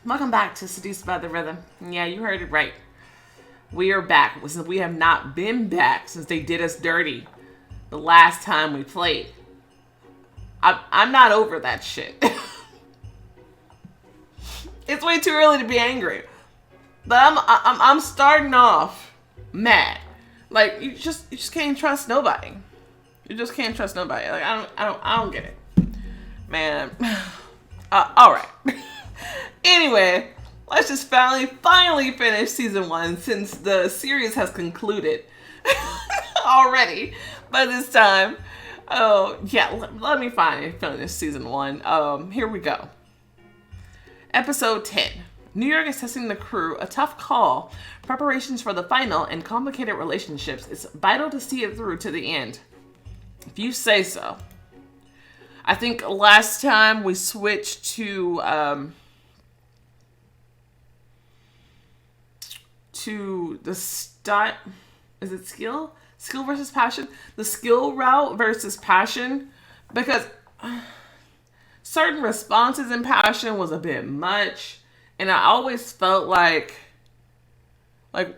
Welcome back to Seduced by the Rhythm. Yeah, you heard it right. We are back. We have not been back since they did us dirty the last time we played. I'm not over that shit. It's way too early to be angry, but I'm starting off mad. Like you just can't trust nobody. You just can't trust nobody. Like I don't get it, man. All right. Anyway, let's just finally finish season 1 since the series has concluded already by this time. Oh yeah, let me finally finish season 1. Here we go. Episode 10. New York is testing the crew. A tough call. Preparations for the final and complicated relationships. It's vital to see it through to the end. If you say so. I think last time we switched to the style. Is it skill? Skill versus passion? The skill route versus passion. Because certain responses in passion was a bit much. And I always felt like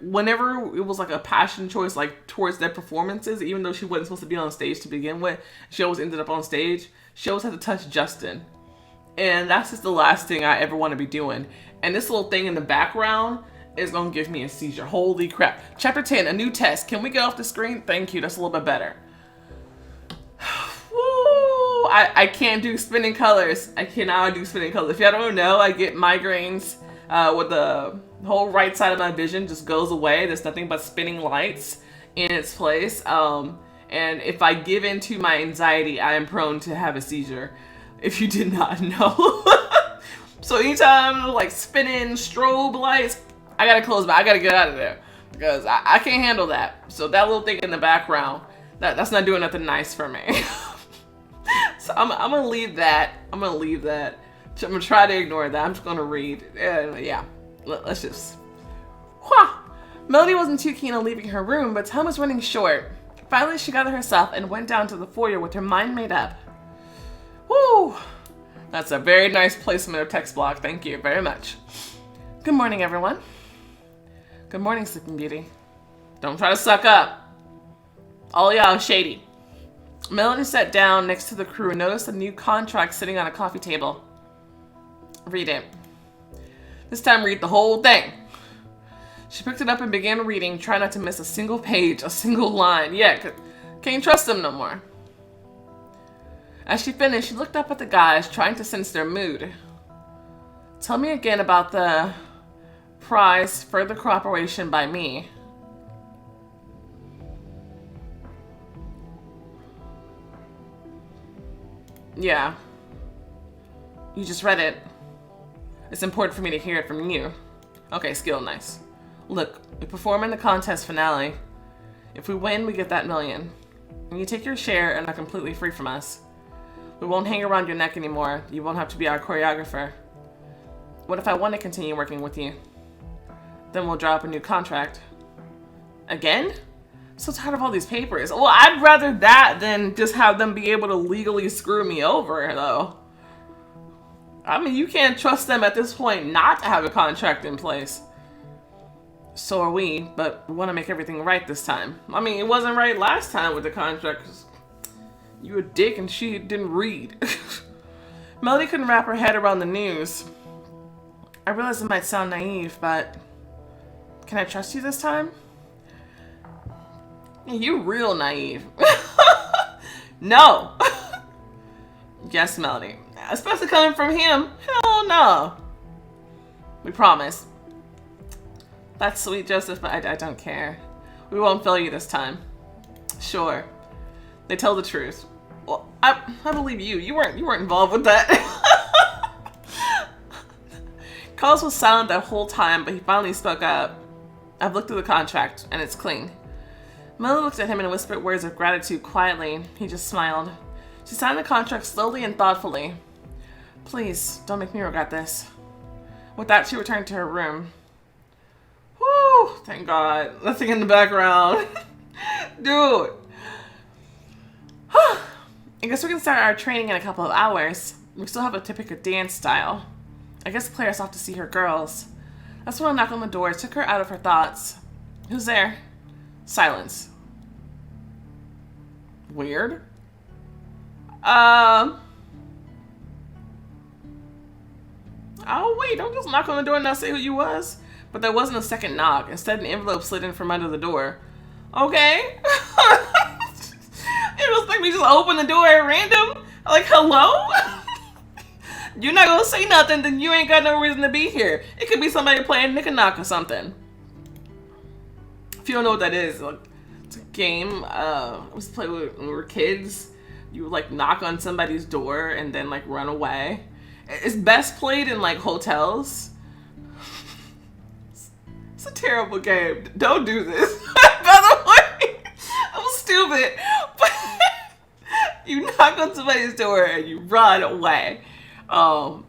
whenever it was like a passion choice, like towards their performances, even though she wasn't supposed to be on stage to begin with, she always ended up on stage. She always had to touch Justin. And that's just the last thing I ever want to be doing. And this little thing in the background is going to give me a seizure. Holy crap. Chapter 10, a new test. Can we get off the screen? Thank you. That's a little bit better. Woo! I can't do spinning colors. I cannot do spinning colors. If y'all don't know, I get migraines with the whole right side of my vision just goes away. There's nothing but spinning lights in its place. And if I give in to my anxiety, I am prone to have a seizure. If you did not know. So anytime like spinning strobe lights, I gotta close my, I gotta get out of there because I can't handle that. So that little thing in the background, that's not doing nothing nice for me. So I'm gonna leave that. I'm gonna try to ignore that. I'm just gonna read. Yeah, let's just. Whew. Melody wasn't too keen on leaving her room, but time was running short. Finally, she gathered herself and went down to the foyer with her mind made up. Woo! That's a very nice placement of text block. Thank you very much. Good morning, everyone. Good morning, Sleeping Beauty. Don't try to suck up. All y'all shady. Melody sat down next to the crew and noticed a new contract sitting on a coffee table. Read it. This time, read the whole thing. She picked it up and began reading, trying not to miss a single page, a single line. Yeah, can't trust them no more. As she finished, she looked up at the guys, trying to sense their mood. Tell me again about the prize, further cooperation by me. Yeah. You just read it. It's important for me to hear it from you. Okay, skill, nice. Look, we perform in the contest finale. If we win, we get that $1 million. And you take your share and are completely free from us. We won't hang around your neck anymore. You won't have to be our choreographer. What if I want to continue working with you? Then we'll draw up a new contract. Again? So tired of all these papers. Well, I'd rather that than just have them be able to legally screw me over, though. I mean, you can't trust them at this point not to have a contract in place. So are we, but we want to make everything right this time. I mean, it wasn't right last time with the contract. You a dick and she didn't read. Melody couldn't wrap her head around the news. I realize it might sound naive, but can I trust you this time? You real naive. No. Yes, Melody. Especially coming from him. Hell no. We promise. That's sweet, Joseph, but I don't care. We won't fail you this time. Sure. They tell the truth. Well, I believe you. You weren't involved with that. Carlos was silent that whole time, but he finally spoke up. I've looked through the contract, and it's clean. Melody looked at him and whispered words of gratitude quietly. He just smiled. She signed the contract slowly and thoughtfully. Please, don't make me regret this. With that, she returned to her room. Whew, thank God. Nothing in the background. Dude. I guess we can start our training in a couple of hours. We still have to pick a dance style. I guess Claire's off to see her girls. That's when a knock on the door took her out of her thoughts. Who's there? Silence. Weird. Oh wait, don't just knock on the door and not say who you was. But there wasn't a second knock. Instead, an envelope slid in from under the door. Okay. It was like we just opened the door at random. Like, hello? You're not gonna say nothing, then you ain't got no reason to be here. It could be somebody playing Nick and Knock or something. If you don't know what that is, like, it's a game I used to play with when we were kids. You would like knock on somebody's door and then like run away. It's best played in like hotels. It's a terrible game. Don't do this. By the way, I'm stupid. But you knock on somebody's door and you run away. But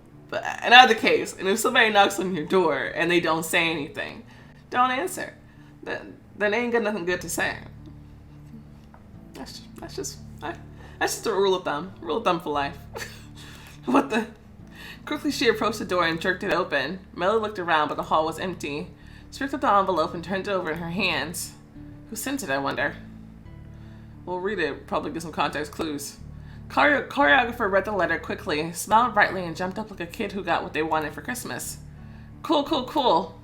in either case, and if somebody knocks on your door and they don't say anything, don't answer. Then they ain't got nothing good to say. That's just a rule of thumb. Rule of thumb for life. What the? Quickly she approached the door and jerked it open. Melody looked around, but the hall was empty. She picked up the envelope and turned it over in her hands. Who sent it, I wonder? We'll read it, probably get some context clues. Choreographer read the letter quickly, smiled brightly, and jumped up like a kid who got what they wanted for Christmas. Cool, cool, cool.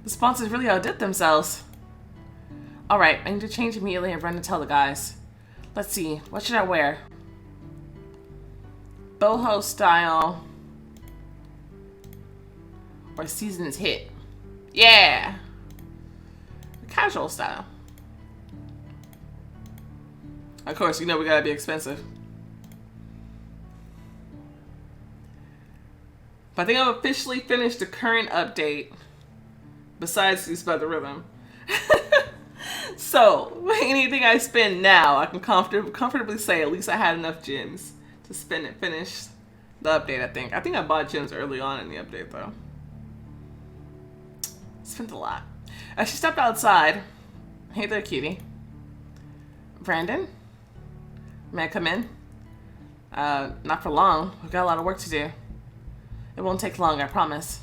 The sponsors really outdid themselves. Alright, I need to change immediately and run to tell the guys. Let's see, what should I wear? Boho style. Or season's hit. Yeah! Casual style. Of course, you know we gotta be expensive. But I think I've officially finished the current update. Besides Seduced by the Rhythm. So, anything I spend now, I can comfortably say at least I had enough gems to spend and finish the update, I think. I think I bought gems early on in the update, though. Spent a lot. As she stepped outside, hey there, cutie. Brandon? May I come in? Not for long. We've got a lot of work to do. It won't take long, I promise.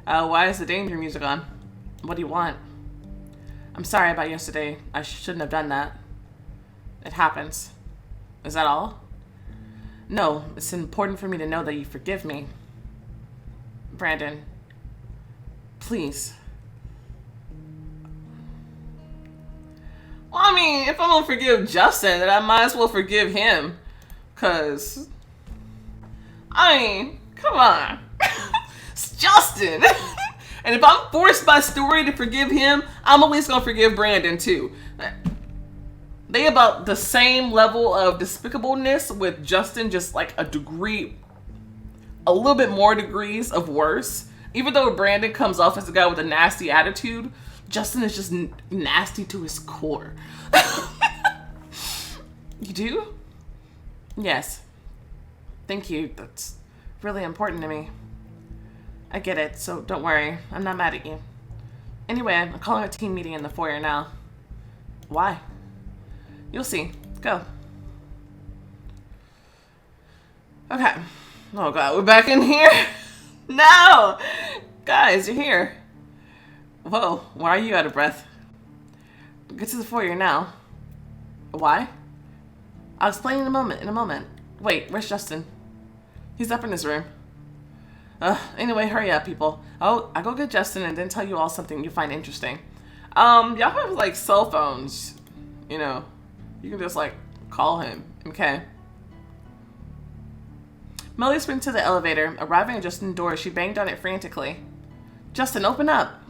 Why is the danger music on? What do you want? I'm sorry about yesterday. I shouldn't have done that. It happens. Is that all? No, it's important for me to know that you forgive me. Brandon. Please. Well, I mean, if I'm gonna forgive Justin, then I might as well forgive him. Cause, I mean, come on. It's Justin. And if I'm forced by story to forgive him, I'm at least gonna forgive Brandon too. They about the same level of despicableness, with Justin just like a little bit more degrees of worse. Even though Brandon comes off as a guy with a nasty attitude, Justin is just nasty to his core. You do? Yes. Thank you. That's really important to me. I get it, so don't worry. I'm not mad at you. Anyway, I'm calling a team meeting in the foyer now. Why? You'll see. Go. Okay. Oh god, we're back in here? No! Guys, you're here. Whoa, why are you out of breath? Get to the foyer now. Why? I'll explain in a moment. Wait, where's Justin? He's up in his room. Anyway, hurry up, people. I'll go get Justin and then tell you all something you find interesting. Y'all have like cell phones, you know. You can just like call him, okay? Melody sprinted to the elevator. Arriving at Justin's door, she banged on it frantically. Justin, open up!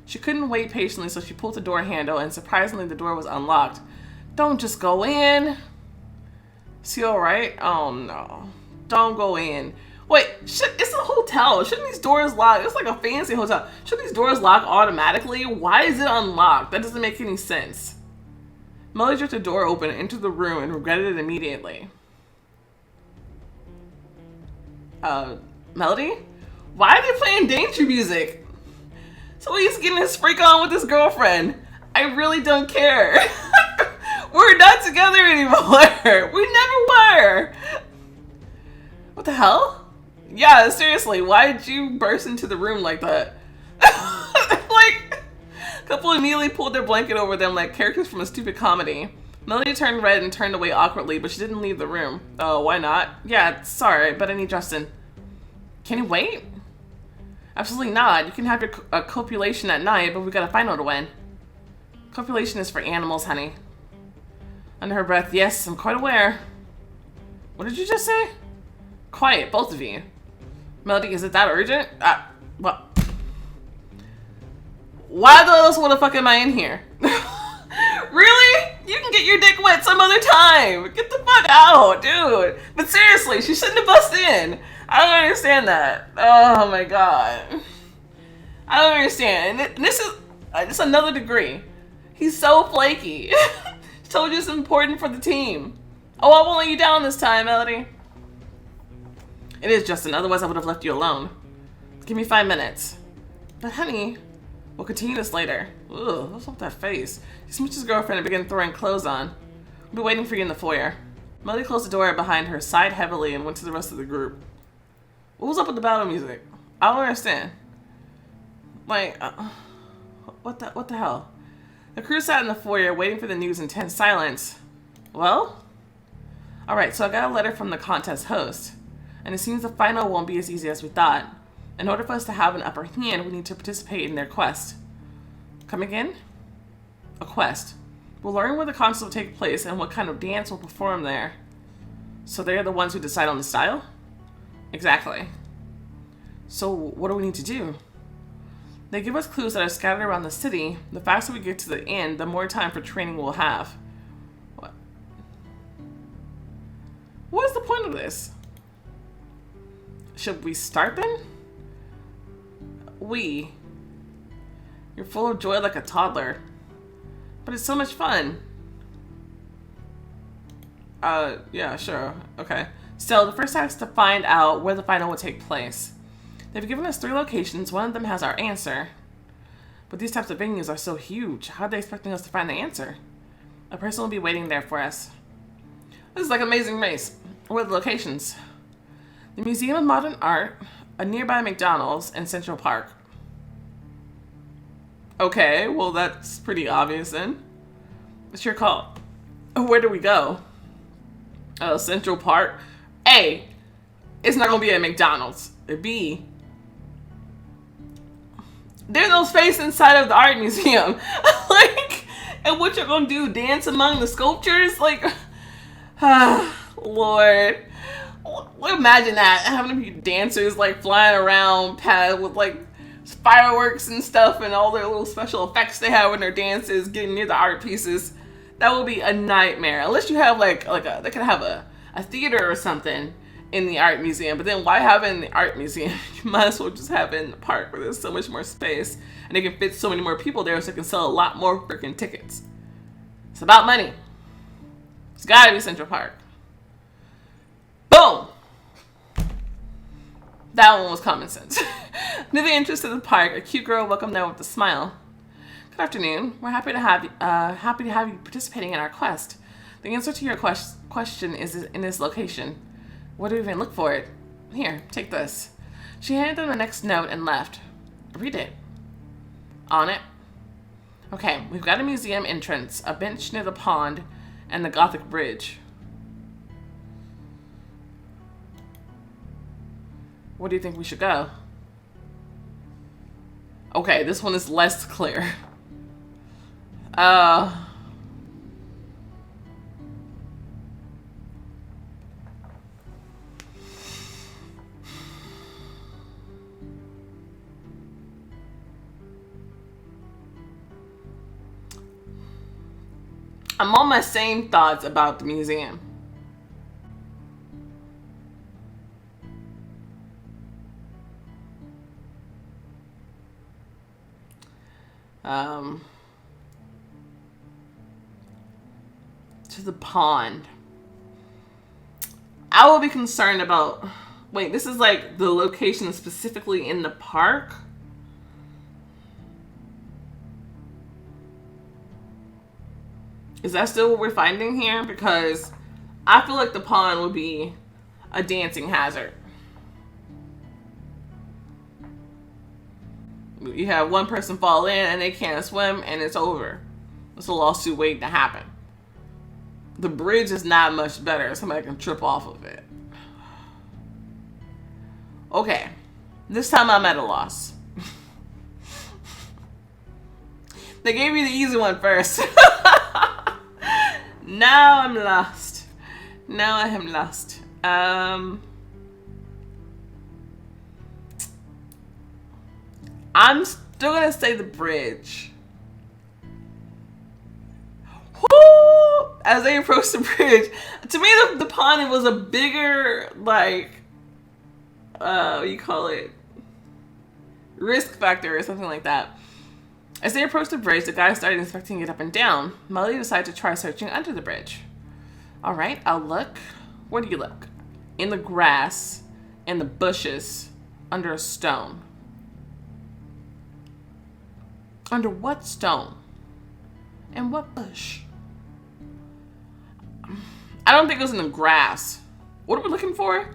She couldn't wait patiently, so she pulled the door handle, and surprisingly, the door was unlocked. Don't just go in. Is he alright? Oh no. Don't go in. Wait, it's a hotel. Shouldn't these doors lock? It's like a fancy hotel. Shouldn't these doors lock automatically? Why is it unlocked? That doesn't make any sense. Melody jerked the door open, entered the room, and regretted it immediately. Melody? Why are they playing danger music? So he's getting his freak on with his girlfriend. I really don't care. We're not together anymore. We never were. What the hell? Yeah, seriously, why did you burst into the room like that? Like, a couple immediately pulled their blanket over them like characters from a stupid comedy. Melody turned red and turned away awkwardly, but she didn't leave the room. Oh, why not? Yeah, sorry, but I need Justin. Can you wait? Absolutely not. You can have your copulation at night, but we got a final to win. Copulation is for animals, honey. Under her breath, yes, I'm quite aware. What did you just say? Quiet, both of you. Melody, is it that urgent? What? Why the fuck am I in here? Really? You can get your dick wet some other time. Get the fuck out, dude. But seriously, she shouldn't have busted in. I don't understand that. Oh my god. I don't understand. And this is another degree. He's so flaky. Told you it's important for the team. Oh, I won't let you down this time, Melody. It is, Justin. Otherwise, I would have left you alone. Give me 5 minutes. But honey, we'll continue this later. Ugh, what's up with that face? He smooched his girlfriend and began throwing clothes on. We'll be waiting for you in the foyer. Melody closed the door behind her, sighed heavily, and went to the rest of the group. What was up with the battle music? I don't understand. Like, what the hell? The crew sat in the foyer, waiting for the news in tense silence. Well? Alright, so I got a letter from the contest host. And it seems the final won't be as easy as we thought. In order for us to have an upper hand, we need to participate in their quest. Come again? A quest. We'll learn where the contest will take place and what kind of dance will perform there. So they're the ones who decide on the style? Exactly. So what do we need to do? They give us clues that are scattered around the city. The faster we get to the end, the more time for training we'll have. What? What is the point of this? Should we start then? You're full of joy like a toddler. But it's so much fun. Yeah, sure. Okay. So, the first task is to find out where the final will take place. They've given us 3 locations. One of them has our answer. But these types of venues are so huge. How are they expecting us to find the answer? A person will be waiting there for us. This is like Amazing Race. Where are the locations? The Museum of Modern Art, a nearby McDonald's, and Central Park. Okay, well that's pretty obvious then. It's your call. Where do we go? Central Park. A, it's not gonna be at McDonald's. B, there's no space inside of the art museum. Like, and what you're gonna do? Dance among the sculptures? Like, Lord. Imagine that, having dancers like flying around with like fireworks and stuff and all their little special effects they have when their dances getting near the art pieces. That would be a nightmare. Unless you have they could have a theater or something in the art museum. But then why have it in the art museum? You might as well just have it in the park where there's so much more space and they can fit so many more people there so they can sell a lot more freaking tickets. It's about money. It's gotta be Central Park. Boom! That one was common sense. Near the entrance to the park, a cute girl welcomed them with a smile. Good afternoon. We're happy to have you participating in our quest. The answer to your question is in this location. Where do we even look for it? Here, take this. She handed them the next note and left. Read it. On it. Okay, we've got a museum entrance, a bench near the pond, and the Gothic bridge. Where do you think we should go? Okay, this one is less clear. I'm on my same thoughts about the museum. To the pond. I will be concerned about... Wait, this is like the location specifically in the park? Is that still what we're finding here? Because I feel like the pond would be a dancing hazard. You have one person fall in and they can't swim and it's over. It's a lawsuit waiting to happen. The bridge is not much better. Somebody can trip off of it. Okay. This time I'm at a loss. They gave me the easy one first. Now I'm lost. Now I am lost. I'm still gonna say the bridge. Woo! As they approach the bridge, to me the pond was a bigger, like, what do you call it? Risk factor or something like that. As they approached the bridge, the guys started inspecting it up and down. Melody decided to try searching under the bridge. All right, I'll look. Where do you look? In the grass, in the bushes, under a stone. Under what stone? And what bush? I don't think it was in the grass. What are we looking for? It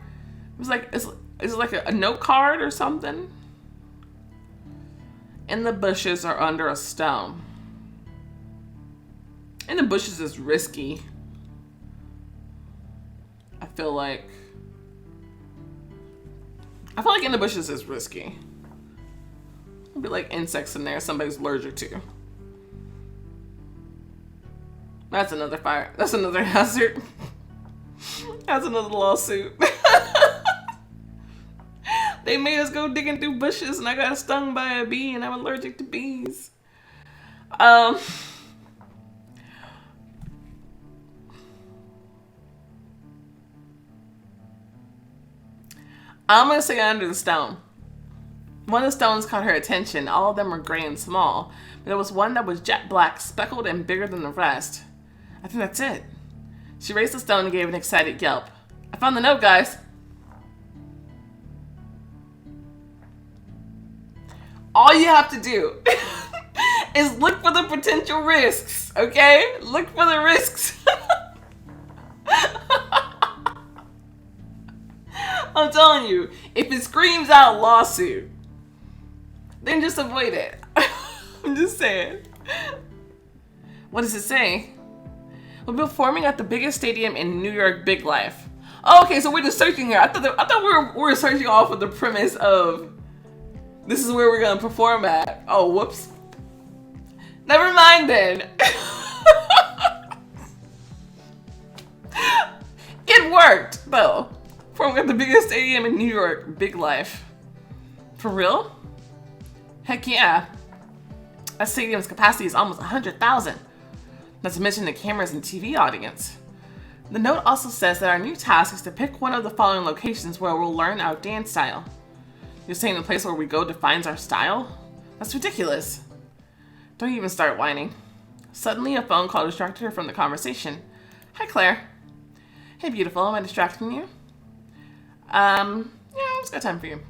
was like, is it like a note card or something? In the bushes or under a stone. In the bushes is risky. I feel like in the bushes is risky. There'll be like insects in there somebody's allergic to. That's another fire. That's another hazard. That's another lawsuit. They made us go digging through bushes and I got stung by a bee and I'm allergic to bees. I'm gonna say under the stone. One of the stones caught her attention. All of them were gray and small, but there was one that was jet black, speckled and bigger than the rest. I think that's it. She raised the stone and gave an excited yelp. I found the note, guys. All you have to do is look for the potential risks, okay? Look for the risks. I'm telling you, if it screams out lawsuit, then just avoid it. I'm just saying. What does it say? We'll be performing at the biggest stadium in New York, Big Life. Oh, okay, so we're just searching here. I thought we were searching off of the premise of this is where we're gonna perform at. Oh, whoops. Never mind then. It worked, though. Performing at the biggest stadium in New York, Big Life. For real? Heck yeah. That stadium's capacity is almost 100,000. Not to mention the cameras and TV audience. The note also says that our new task is to pick one of the following locations where we'll learn our dance style. You're saying the place where we go defines our style? That's ridiculous. Don't even start whining. Suddenly, a phone call distracted her from the conversation. Hi, Claire. Hey, beautiful. Am I distracting you? Yeah, I just got time for you.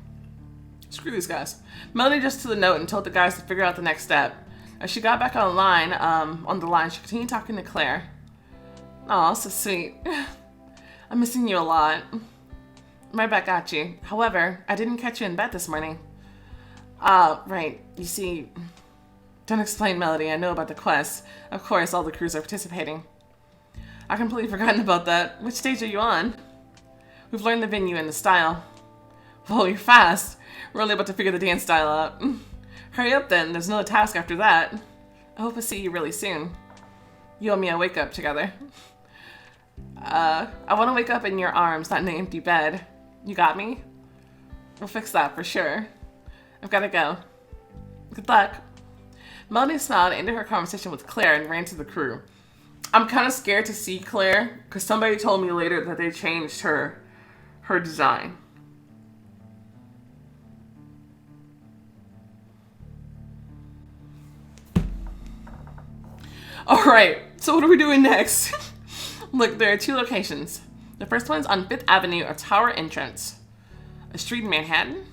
Screw these guys. Melody just took the note and told the guys to figure out the next step. As she got back on the line, she continued talking to Claire. Aw, so sweet. I'm missing you a lot. Right back at you. However, I didn't catch you in bed this morning. Right. You see, don't explain, Melody. I know about the quest. Of course, all the crews are participating. I completely forgotten about that. Which stage are you on? We've learned the venue and the style. Well, you're fast. We're only about to figure the dance style out. Hurry up then. There's another task after that. I hope to see you really soon. You and me a wake up together. I want to wake up in your arms, not in an empty bed. You got me? We'll fix that for sure. I've got to go. Good luck. Melody smiled, ended her conversation with Claire, and ran to the crew. I'm kind of scared to see Claire, because somebody told me later that they changed her design. Alright, so what are we doing next? Look, there are two locations. The first one's on 5th Avenue, a tower entrance. A street in Manhattan?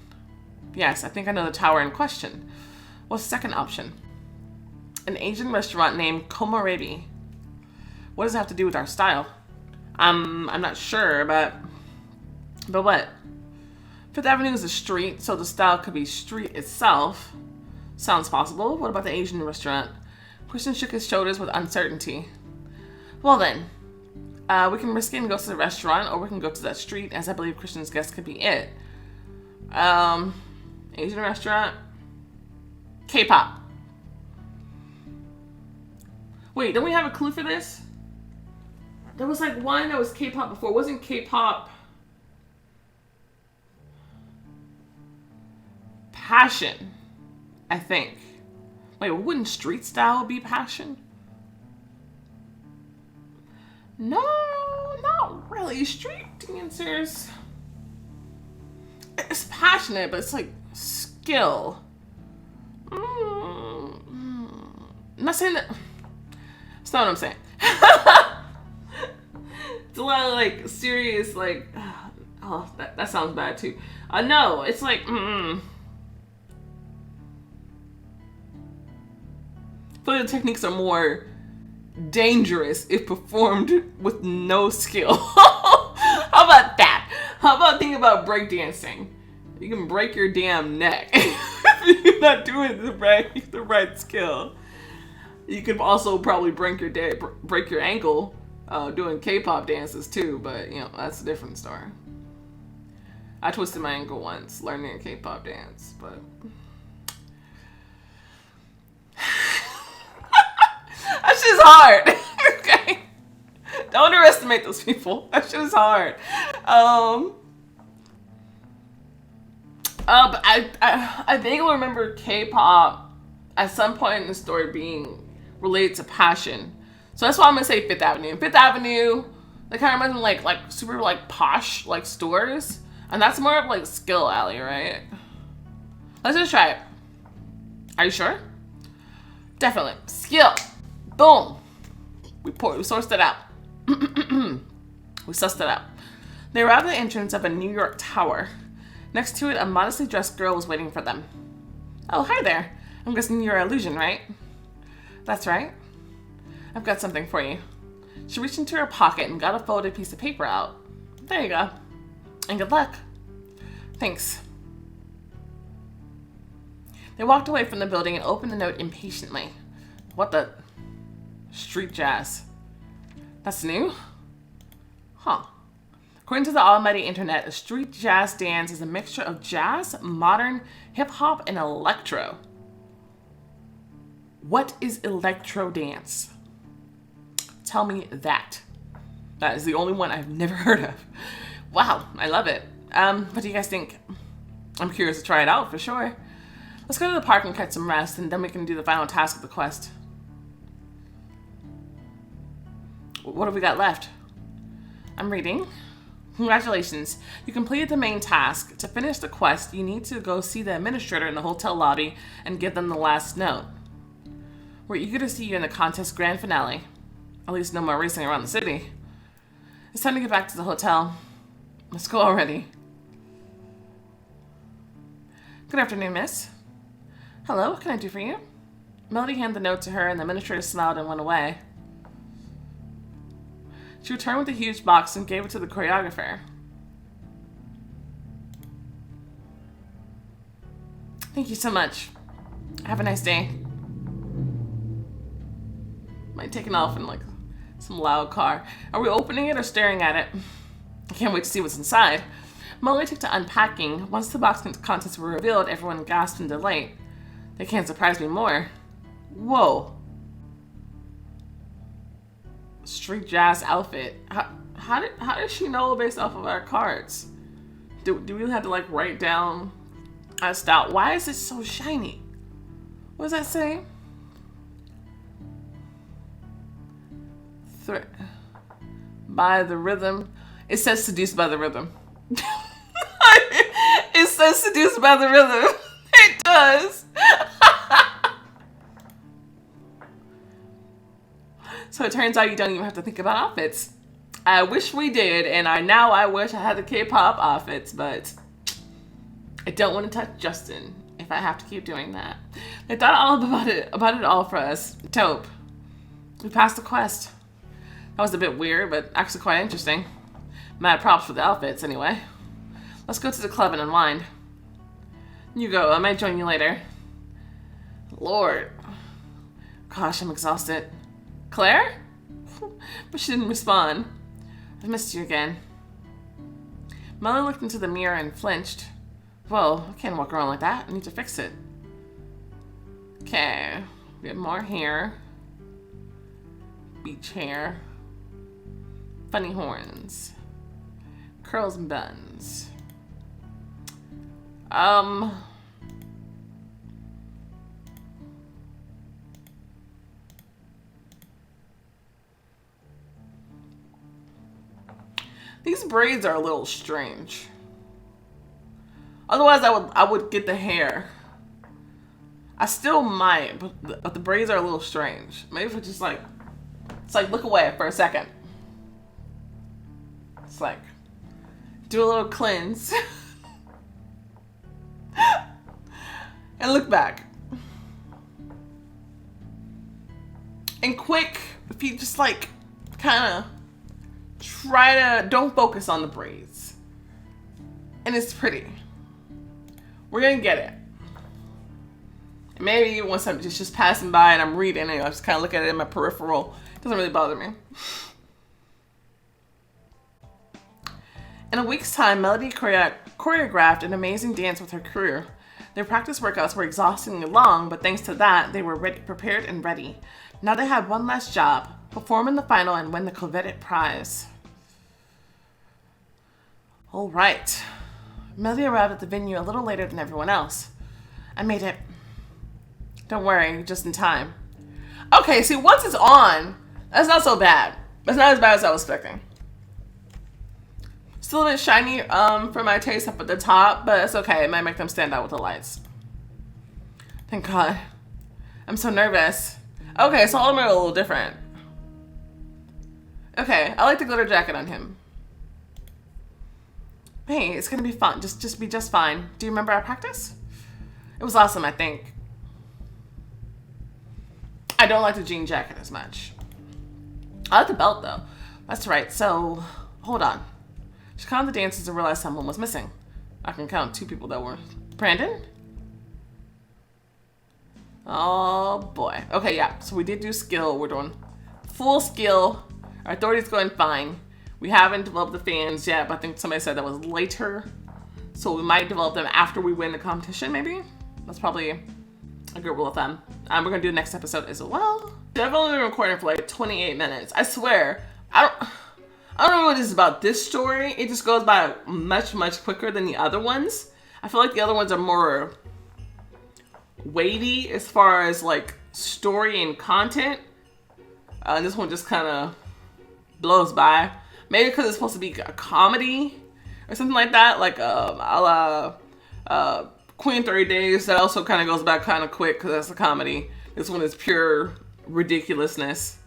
Yes, I think I know the tower in question. What's the second option? An Asian restaurant named Komorebi. What does it have to do with our style? I'm not sure, but what? 5th Avenue is a street, so the style could be street itself. Sounds possible. What about the Asian restaurant? Christian shook his shoulders with uncertainty. Well then, we can risk it and go to the restaurant, or we can go to that street, as I believe Christian's guest could be it. Asian restaurant. K-pop. Wait, don't we have a clue for this? There was like one that was K-pop before. Wasn't K-pop passion? I think. Wait, wouldn't street style be passion? No, not really. Street dancers. It's passionate, but it's like skill. I'm not saying that. That's not what I'm saying. It's a lot of like serious, like, oh, that sounds bad too. No, it's like, I feel like the techniques are more dangerous if performed with no skill. How about that? How about thinking about breakdancing? You can break your damn neck if you're not doing the right skill. You could also probably break your ankle doing K-pop dances too, but you know, that's a different story. I twisted my ankle once learning a K-pop dance, but that shit's hard. Okay, don't underestimate those people. That shit is hard. But I vaguely remember K-pop at some point in the story being related to passion. So that's why I'm gonna say Fifth Avenue. Fifth Avenue, they kind of reminds me like super like posh like stores, and that's more of like skill alley, right? Let's just try it. Are you sure? Definitely skill. Boom. We sourced it out. We sussed it out. They arrived at the entrance of a New York tower. Next to it, a modestly dressed girl was waiting for them. Oh, hi there. I'm guessing you're Illusion, right? That's right. I've got something for you. She reached into her pocket and got a folded piece of paper out. There you go. And good luck. Thanks. They walked away from the building and opened the note impatiently. What the? Street jazz. That's new? Huh. According to the almighty internet, a street jazz dance is a mixture of jazz, modern, hip-hop, and electro. What is electro dance? Tell me that. That is the only one I've never heard of. Wow, I love it. What do you guys think? I'm curious to try it out for sure. Let's go to the park and catch some rest, and then we can do the final task of the quest. What have we got left? I'm reading. Congratulations, you completed the main task. To finish the quest, you need to go see the administrator in the hotel lobby and give them the last note. We're eager to see you in the contest grand finale. At least no more racing around the city. It's time to get back to the hotel. Let's go already. Good afternoon, miss. Hello, what can I do for you? Melody handed the note to her and the administrator smiled and went away. She returned with a huge box and gave it to the choreographer. Thank you so much. Have a nice day. Am I taking off in like some loud car? Are we opening it or staring at it? I can't wait to see what's inside. Molly took to unpacking. Once the box contents were revealed, everyone gasped in delight. They can't surprise me more. Whoa. Street jazz outfit. How did she know based off of our cards? Do we really have to like write down our style? Why is it so shiny? What does that say? By the rhythm. It says seduced by the rhythm. It says seduced by the rhythm. It does. So it turns out you don't even have to think about outfits. I wish we did, and I wish I had the K-pop outfits, but I don't want to touch Justin if I have to keep doing that. They thought all about it all for us. Dope. We passed the quest. That was a bit weird, but actually quite interesting. Mad props for the outfits, anyway. Let's go to the club and unwind. You go. I might join you later. Lord. Gosh, I'm exhausted. Claire? But she didn't respond. I've missed you again. Melody looked into the mirror and flinched. Whoa, I can't walk around like that. I need to fix it. Okay. We have more hair. Beach hair. Funny horns. Curls and buns. These braids are a little strange. Otherwise, I would get the hair. I still might, but the braids are a little strange. Maybe if it's just like, it's like look away for a second. It's like, do a little cleanse. And look back. And quick, if you just like, kind of try to, don't focus on the braids. And it's pretty. We're gonna get it. Maybe once I'm just passing by and I'm reading it, I just kind of look at it in my peripheral. It doesn't really bother me. In a week's time, Melody choreographed an amazing dance with her crew. Their practice workouts were exhaustingly long, but thanks to that, they were prepared and ready. Now they had one last job, perform in the final and win the coveted prize. All right. Melody arrived at the venue a little later than everyone else. I made it. Don't worry, just in time. Okay, see, once it's on, that's not so bad. It's not as bad as I was expecting. Still a bit shiny for my taste up at the top, but it's okay. It might make them stand out with the lights. Thank God. I'm so nervous. Okay, so all of them are a little different. Okay, I like the glitter jacket on him. Hey, it's gonna be fun. Just be just fine. Do you remember our practice? It was awesome, I think. I don't like the jean jacket as much. I like the belt though. That's right. So, hold on. She counted the dancers and realized someone was missing. I can count 2 people that were. Brandon? Oh boy. Okay, yeah. So we did do skill. We're doing full skill. Our authority's going fine. We haven't developed the fans yet, but I think somebody said that was later. So we might develop them after we win the competition, maybe? That's probably a good rule of thumb. We're gonna do the next episode as well. I've only been recording for like 28 minutes. I swear, I don't know what it is about this story. It just goes by much, much quicker than the other ones. I feel like the other ones are more weighty as far as like story and content. This one just kind of blows by. Maybe because it's supposed to be a comedy or something like that, like a la Queen 30 Days. That also kind of goes by kind of quick because that's a comedy. This one is pure ridiculousness.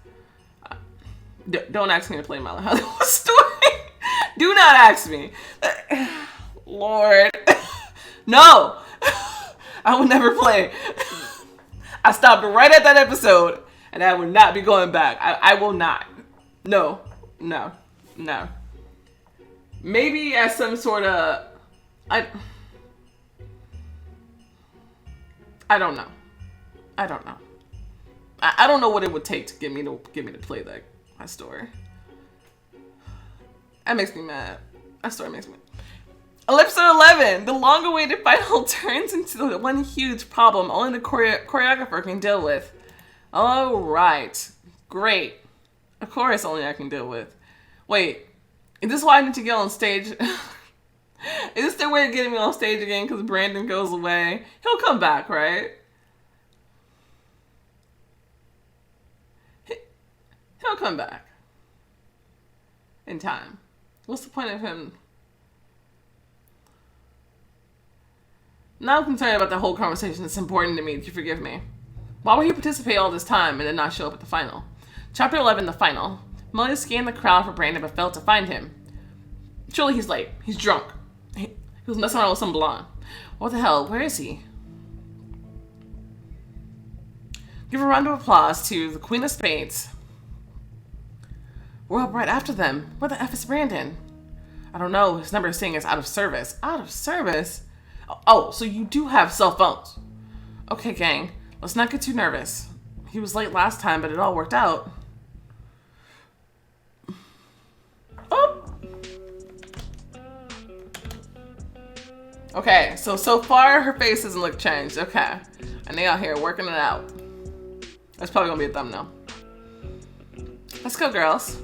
Don't ask me to play my Hollywood story. Do not ask me. Lord. No. I will never play. I stopped right at that episode and I will not be going back. I will not. No. No. No. Maybe as some sort of... I don't know. I don't know. I don't know what it would take to get me to play that story. That makes me mad. That story makes me mad. Episode 11. The long-awaited final turns into the one huge problem only the choreographer can deal with. All right. Great. Of course only I can deal with. Wait. Is this why I need to get on stage? Is this their way of getting me on stage again because Brandon goes away? He'll come back, right? He'll come back. In time. What's the point of him? Now I'm concerned about the whole conversation. It's important to me. Do you forgive me? Why would he participate all this time and then not show up at the final? Chapter 11, the final. Melody scanned the crowd for Brandon but failed to find him. Surely he's late. He's drunk. He was messing around with some blonde. What the hell? Where is he? Give a round of applause to the Queen of Spades. We're up right after them. Where the F is Brandon? I don't know. His number is saying it's out of service. Out of service? Oh, so you do have cell phones. Okay, gang. Let's not get too nervous. He was late last time, but it all worked out. Oh! Okay, so far her face doesn't look changed. Okay. And they out here working it out. That's probably gonna be a thumbnail. Let's go, girls.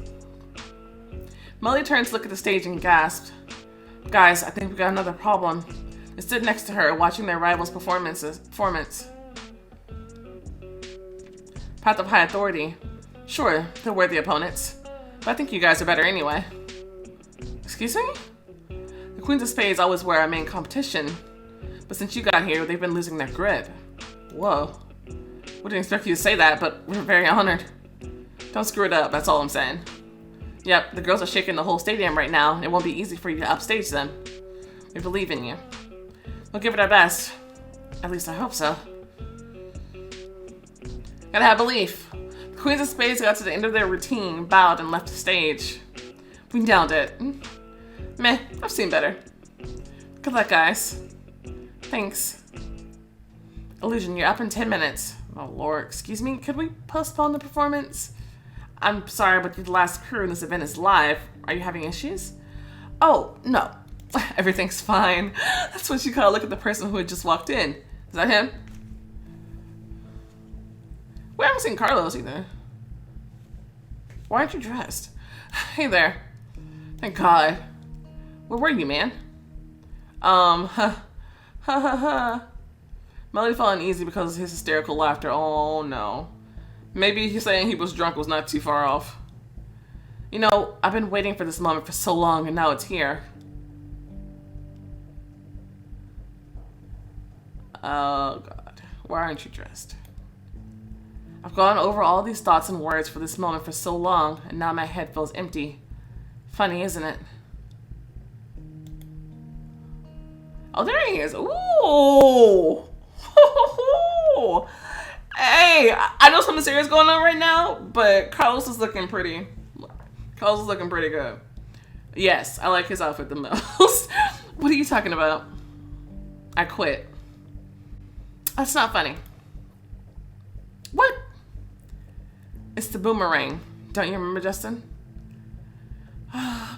Molly turns to look at the stage and gasps. Guys, I think we got another problem. I stood next to her, watching their rivals' performance. Path of high authority. Sure, they're worthy opponents. But I think you guys are better anyway. Excuse me? The Queens of Spades always were our main competition. But since you got here, they've been losing their grip. Whoa. Wouldn't expect you to say that, but we're very honored. Don't screw it up, that's all I'm saying. Yep, the girls are shaking the whole stadium right now. It won't be easy for you to upstage them. We believe in you. We'll give it our best. At least I hope so. Gotta have belief. The Queens of Spades got to the end of their routine, bowed, and left the stage. We nailed it. Meh, I've seen better. Good luck, guys. Thanks. Illusion, you're up in 10 minutes. Oh, Lord, excuse me, could we postpone the performance? I'm sorry, but you're the last crew and this event is live. Are you having issues? Oh, no. Everything's fine. That's what you call look at the person who had just walked in. Is that him? We haven't seen Carlos either. Why aren't you dressed? Hey there. Thank God. Where were you, man? Melody felt uneasy because of his hysterical laughter. Oh, no. Maybe he's saying he was drunk was not too far off. You know, I've been waiting for this moment for so long, and now it's here. Oh, God. Why aren't you dressed? I've gone over all these thoughts and words for this moment for so long, and now my head feels empty. Funny, isn't it? Oh, there he is. Ooh. Hey, I know something serious going on right now, but Carlos is looking pretty. Carlos is looking pretty good. Yes, I like his outfit the most. What are you talking about? I quit. That's not funny. What? It's the boomerang. Don't you remember, Justin?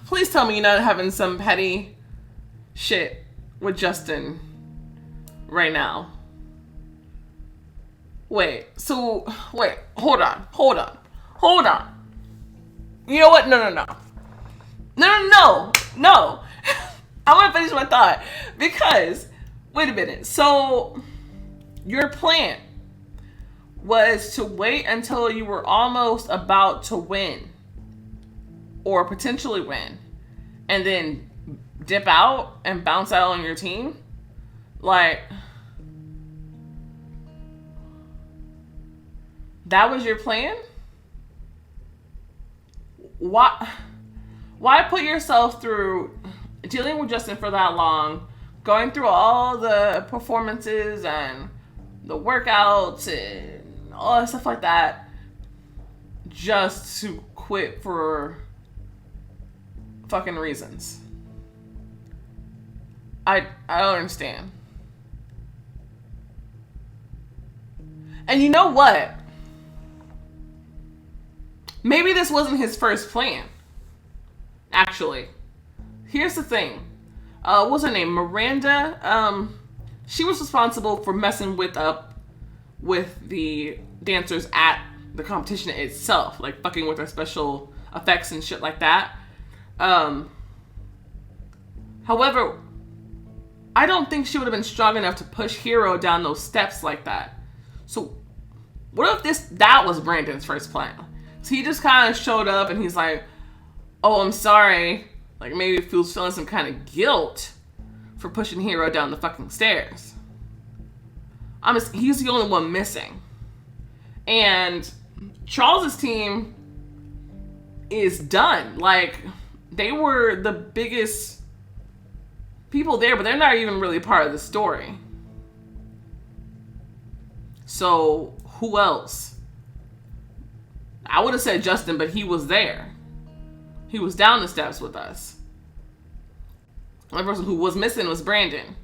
Please tell me you're not having some petty shit with Justin right now. Wait, hold on. You know what? No. I want to finish my thought because, wait a minute. So, your plan was to wait until you were almost about to win or potentially win and then dip out and bounce out on your team? Like, that was your plan? Why put yourself through dealing with Justin for that long, going through all the performances and the workouts and all that stuff like that, just to quit for fucking reasons? I don't understand. And you know what? Maybe this wasn't his first plan. Actually. Here's the thing. What's her name? Miranda. She was responsible for messing with the dancers at the competition itself. Like fucking with their special effects and shit like that. However, I don't think she would have been strong enough to push Hero down those steps like that. So, what if that was Brandon's first plan? So he just kind of showed up and he's like, oh, I'm sorry. Like maybe feeling some kind of guilt for pushing Hero down the fucking stairs. He's the only one missing. And Charles's team is done. Like, they were the biggest people there, but they're not even really part of the story. So, who else? I would have said Justin, but he was there. He was down the steps with us. The only person who was missing was Brandon.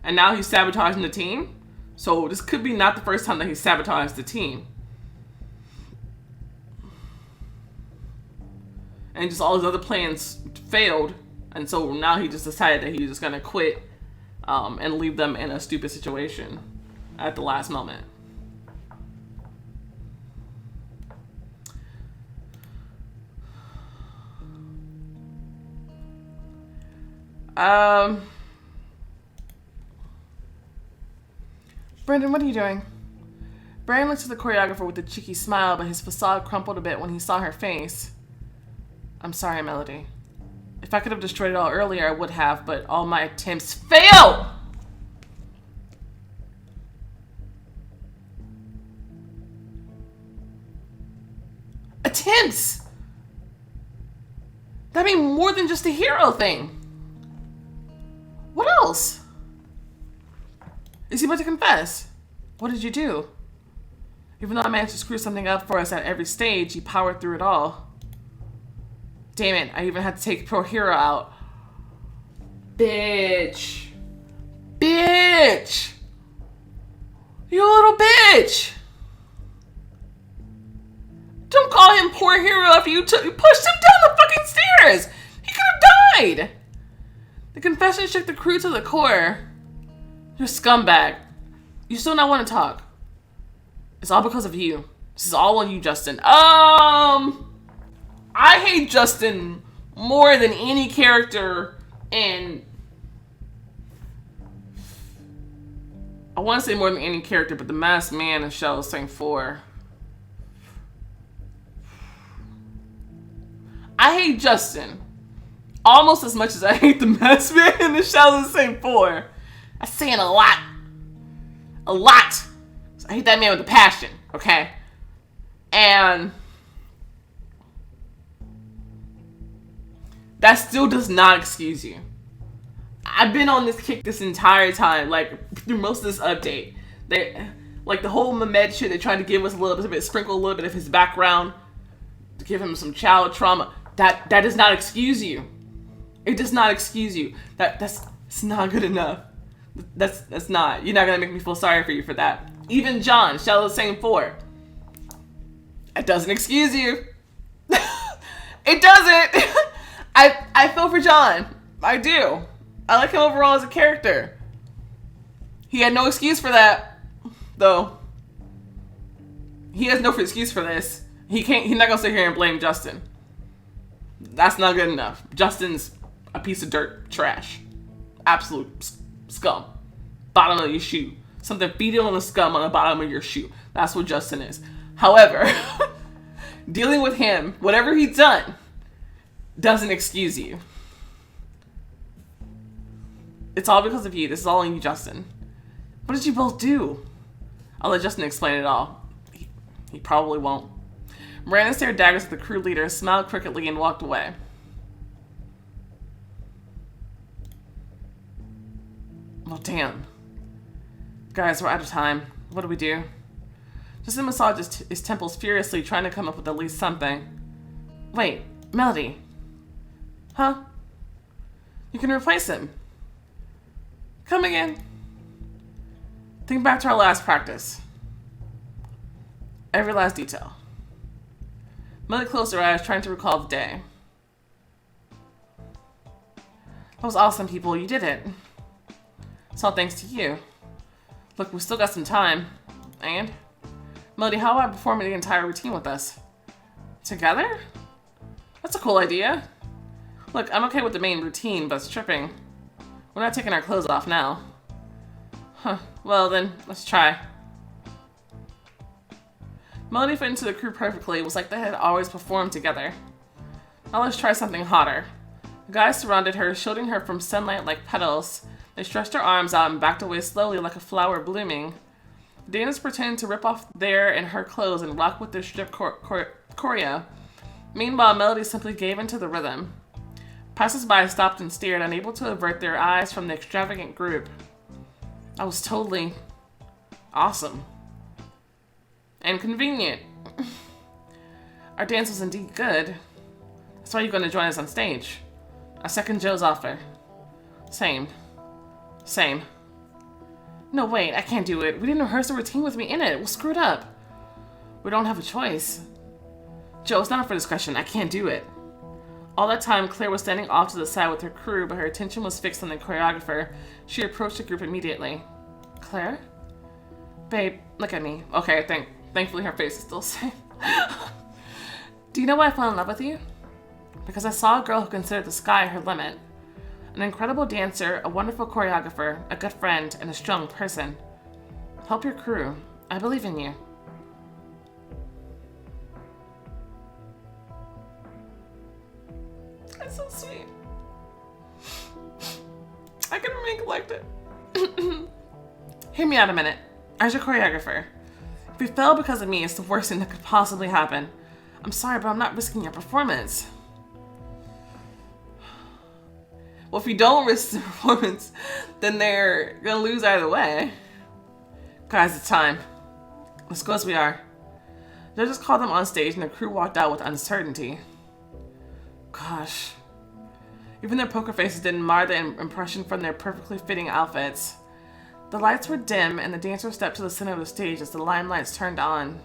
And now he's sabotaging the team? So this could be not the first time that he sabotaged the team. And just all his other plans failed. And so now he just decided that he was just going to quit and leave them in a stupid situation at the last moment. Brendan, what are you doing? Brian looked at the choreographer with a cheeky smile, but his facade crumpled a bit when he saw her face. I'm sorry, Melody. If I could have destroyed it all earlier, I would have, but all my attempts failed! Attempts! That means more than just a hero thing. What else? Is he about to confess? What did you do? Even though I managed to screw something up for us at every stage, you powered through it all. Damn it, I even had to take Pro Hero out. Bitch. Bitch! You little bitch! Don't call him poor hero after you pushed him down the fucking stairs! He could have died! The confession shook the crew to the core. You're a scumbag. You still not want to talk. It's all because of you. This is all on you, Justin. I hate Justin more than any character in... I want to say more than any character, but the Masked Man in Shadow Saint 4. I hate Justin almost as much as I hate the Masked Man in the Shadow Saint 4. That's saying a lot. A lot. I hate that man with a passion, okay? And that still does not excuse you. I've been on this kick this entire time, like through most of this update. Like the whole Mehmed shit, they tried to give us a little bit, sprinkle a little bit of his background to give him some child trauma. That does not excuse you. It does not excuse you. That's not good enough. That's not. You're not gonna make me feel sorry for you for that. Even John, Shadow Saint 4. It doesn't excuse you. It doesn't. I feel for John. I do. I like him overall as a character. He had no excuse for that, though. He has no excuse for this. He's not gonna sit here and blame Justin. That's not good enough. Justin's a piece of dirt trash. Absolute scum. Bottom of your shoe. Something feeding on the scum on the bottom of your shoe. That's what Justin is. However, dealing with him, whatever he's done, doesn't excuse you. It's all because of you. This is all on you, Justin. What did you both do? I'll let Justin explain it all. He probably won't. Miranda stared daggers at the crew leader, smiled crookedly, and walked away. Well, damn. Guys, we're out of time. What do we do? Justin massaged his temples furiously, trying to come up with at least something. Wait, Melody. Huh? You can replace him. Come again. Think back to our last practice. Every last detail. Melody closed her eyes, trying to recall the day. That was awesome, people. You did it. It's all thanks to you. Look, we still got some time. And? Melody, how about performing the entire routine with us? Together? That's a cool idea. Look, I'm okay with the main routine, but stripping. We're not taking our clothes off now. Huh. Well then, let's try. Melody fit into the crew perfectly. It was like they had always performed together. Now let's try something hotter. The guys surrounded her, shielding her from sunlight like petals. They stretched their arms out and backed away slowly like a flower blooming. The dancers pretended to rip off their and her clothes and rock with their strip choreo. Meanwhile, Melody simply gave into the rhythm. Passers-by stopped and stared, unable to avert their eyes from the extravagant group. That was totally awesome. And convenient. Our dance was indeed good. That's why you're going to join us on stage. I second Joe's offer. Same. No, wait, I can't do it. We didn't rehearse the routine with me in it. We'll screw it up. We don't have a choice. Joe, it's not up for discussion. I can't do it. All that time, Claire was standing off to the side with her crew, but her attention was fixed on the choreographer. She approached the group immediately. Claire? Babe, look at me. Okay, thankfully her face is still safe. Do you know why I fell in love with you? Because I saw a girl who considered the sky her limit. An incredible dancer, a wonderful choreographer, a good friend, and a strong person. Help your crew. I believe in you. That's so sweet. I can remain collected. Hear me out a minute. As your choreographer, if you fail because of me, it's the worst thing that could possibly happen. I'm sorry, but I'm not risking your performance. Well, if you don't risk the performance, then they're gonna lose either way. Guys, it's time. Let's go as we are. They just called them on stage and the crew walked out with uncertainty. Gosh. Even their poker faces didn't mar the impression from their perfectly fitting outfits. The lights were dim and the dancers stepped to the center of the stage as the limelights turned on.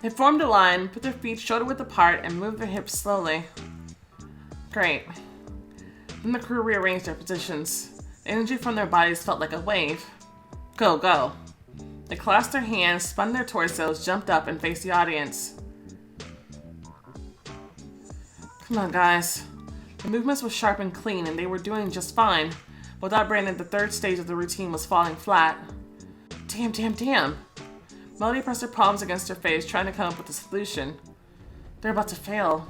They formed a line, put their feet shoulder width apart, and moved their hips slowly. Great. Then the crew rearranged their positions. The energy from their bodies felt like a wave. Go, go. They clasped their hands, spun their torsos, jumped up, and faced the audience. Come on, guys. The movements were sharp and clean, and they were doing just fine. Without Brandon, the third stage of the routine was falling flat. Damn, damn, damn. Melody pressed her palms against her face, trying to come up with a solution. They're about to fail.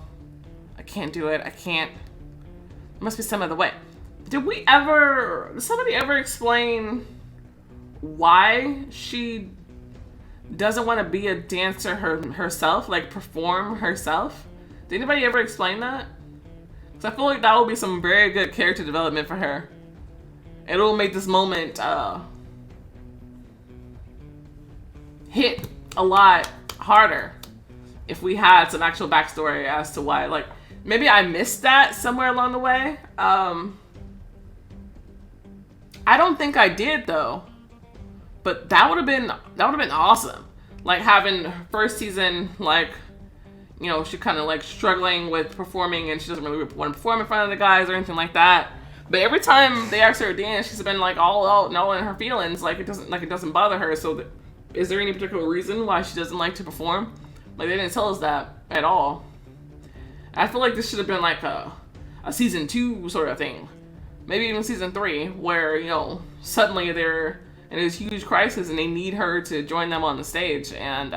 I can't do it. I can't. There must be some other way. Did somebody ever explain why she doesn't want to be a dancer herself, like perform herself? Did anybody ever explain that? Because I feel like that will be some very good character development for her. It will make this moment hit a lot harder if we had some actual backstory as to why. Like, maybe I missed that somewhere along the way. I don't think I did though, but that would have been awesome. Like having her first season, like, you know, she kind of like struggling with performing and she doesn't really want to perform in front of the guys or anything like that. But every time they asked her to dance, she's been like all out knowing her feelings, like it doesn't bother her. So is there any particular reason why she doesn't like to perform? Like, they didn't tell us that at all. I feel like this should have been like a season 2 sort of thing. Maybe even season 3, where, you know, suddenly they're in this huge crisis and they need her to join them on the stage. And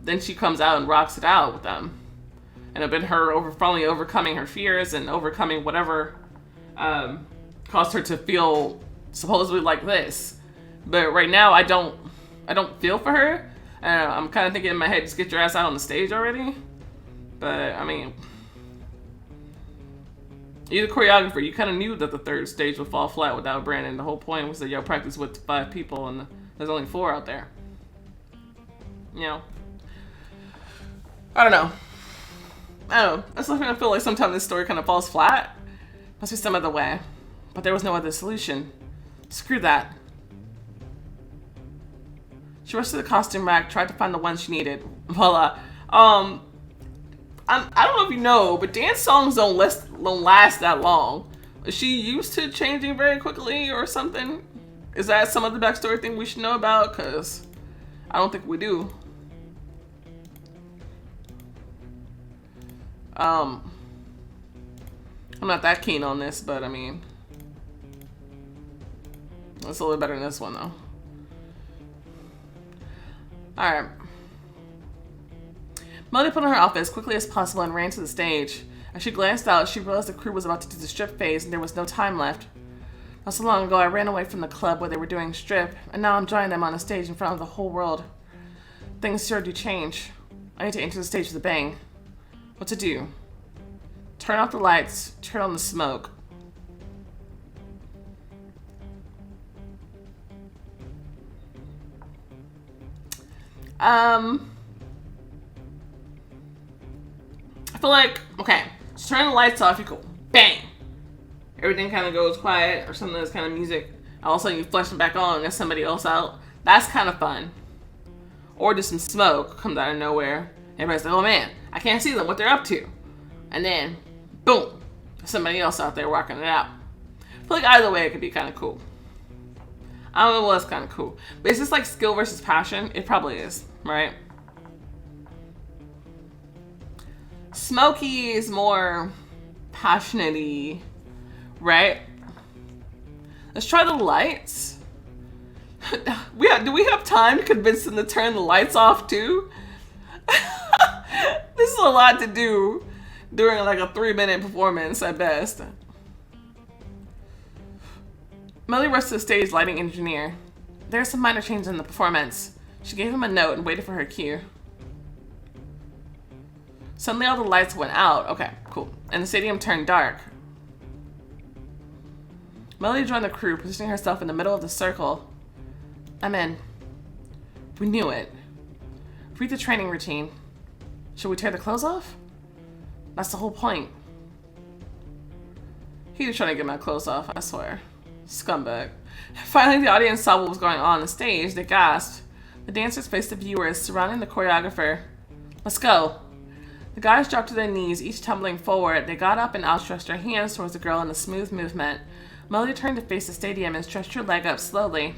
then she comes out and rocks it out with them. And it's been her finally overcoming her fears and overcoming whatever caused her to feel supposedly like this. But right now, I don't feel for her. I'm kind of thinking in my head, just get your ass out on the stage already. But, I mean, you're the choreographer. You kind of knew that the third stage would fall flat without Brandon. The whole point was that y'all practice with 5 people and there's only 4 out there. You know? I don't know. I still kind of feel like sometimes this story kind of falls flat. Must be some other way. But there was no other solution. Screw that. She rushed to the costume rack, tried to find the one she needed. Voila. I don't know if you know, but dance songs don't last that long. Is she used to changing very quickly or something? Is that some of the backstory thing we should know about? Because I don't think we do. I'm not that keen on this, but I mean, it's a little better than this one though. Alright. Melody put on her outfit as quickly as possible and ran to the stage. As she glanced out, she realized the crew was about to do the strip phase and there was no time left. Not so long ago, I ran away from the club where they were doing strip, and now I'm joining them on a stage in front of the whole world. Things sure do change. I need to enter the stage with a bang. What to do? Turn off the lights, turn on the smoke. I feel like, okay, just turn the lights off, you go bang. Everything kind of goes quiet, or something that's kind of music. All of a sudden you flush it back on and there's somebody else out. That's kind of fun. Or just some smoke comes out of nowhere. Everybody's like, oh man, I can't see them, what they're up to. And then, boom, somebody else out there working it out. I feel like either way it could be kind of cool. I don't know what's kind of cool. But is this like skill versus passion? It probably is, right? Smokey is more passionate-y, right? Let's try the lights. Do we have time to convince them to turn the lights off too? This is a lot to do during like a 3-minute performance at best. Melody rushed to the stage, lighting engineer. There's some minor change in the performance. She gave him a note and waited for her cue. Suddenly all the lights went out. Okay, cool. And the stadium turned dark. Melody joined the crew, positioning herself in the middle of the circle. I'm in. We knew it. Read the training routine. Should we tear the clothes off? That's the whole point. He was trying to get my clothes off, I swear. Scumbag. Finally, the audience saw what was going on the stage. They gasped. The dancers faced the viewers, surrounding the choreographer. Let's go. The guys dropped to their knees, each tumbling forward. They got up and outstretched their hands towards the girl in a smooth movement. Melody turned to face the stadium and stretched her leg up slowly.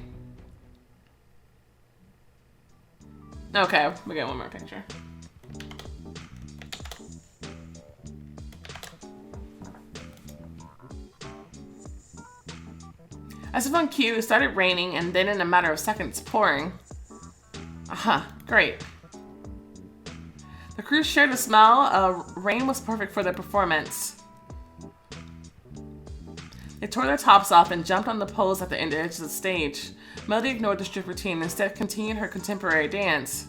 Okay, we get one more picture. As if on cue, it started raining and then in a matter of seconds, pouring. Aha, great. The crew shared a smile. Rain was perfect for their performance. They tore their tops off and jumped on the poles at the end edge of the stage. Melody ignored the strict routine and instead continued her contemporary dance.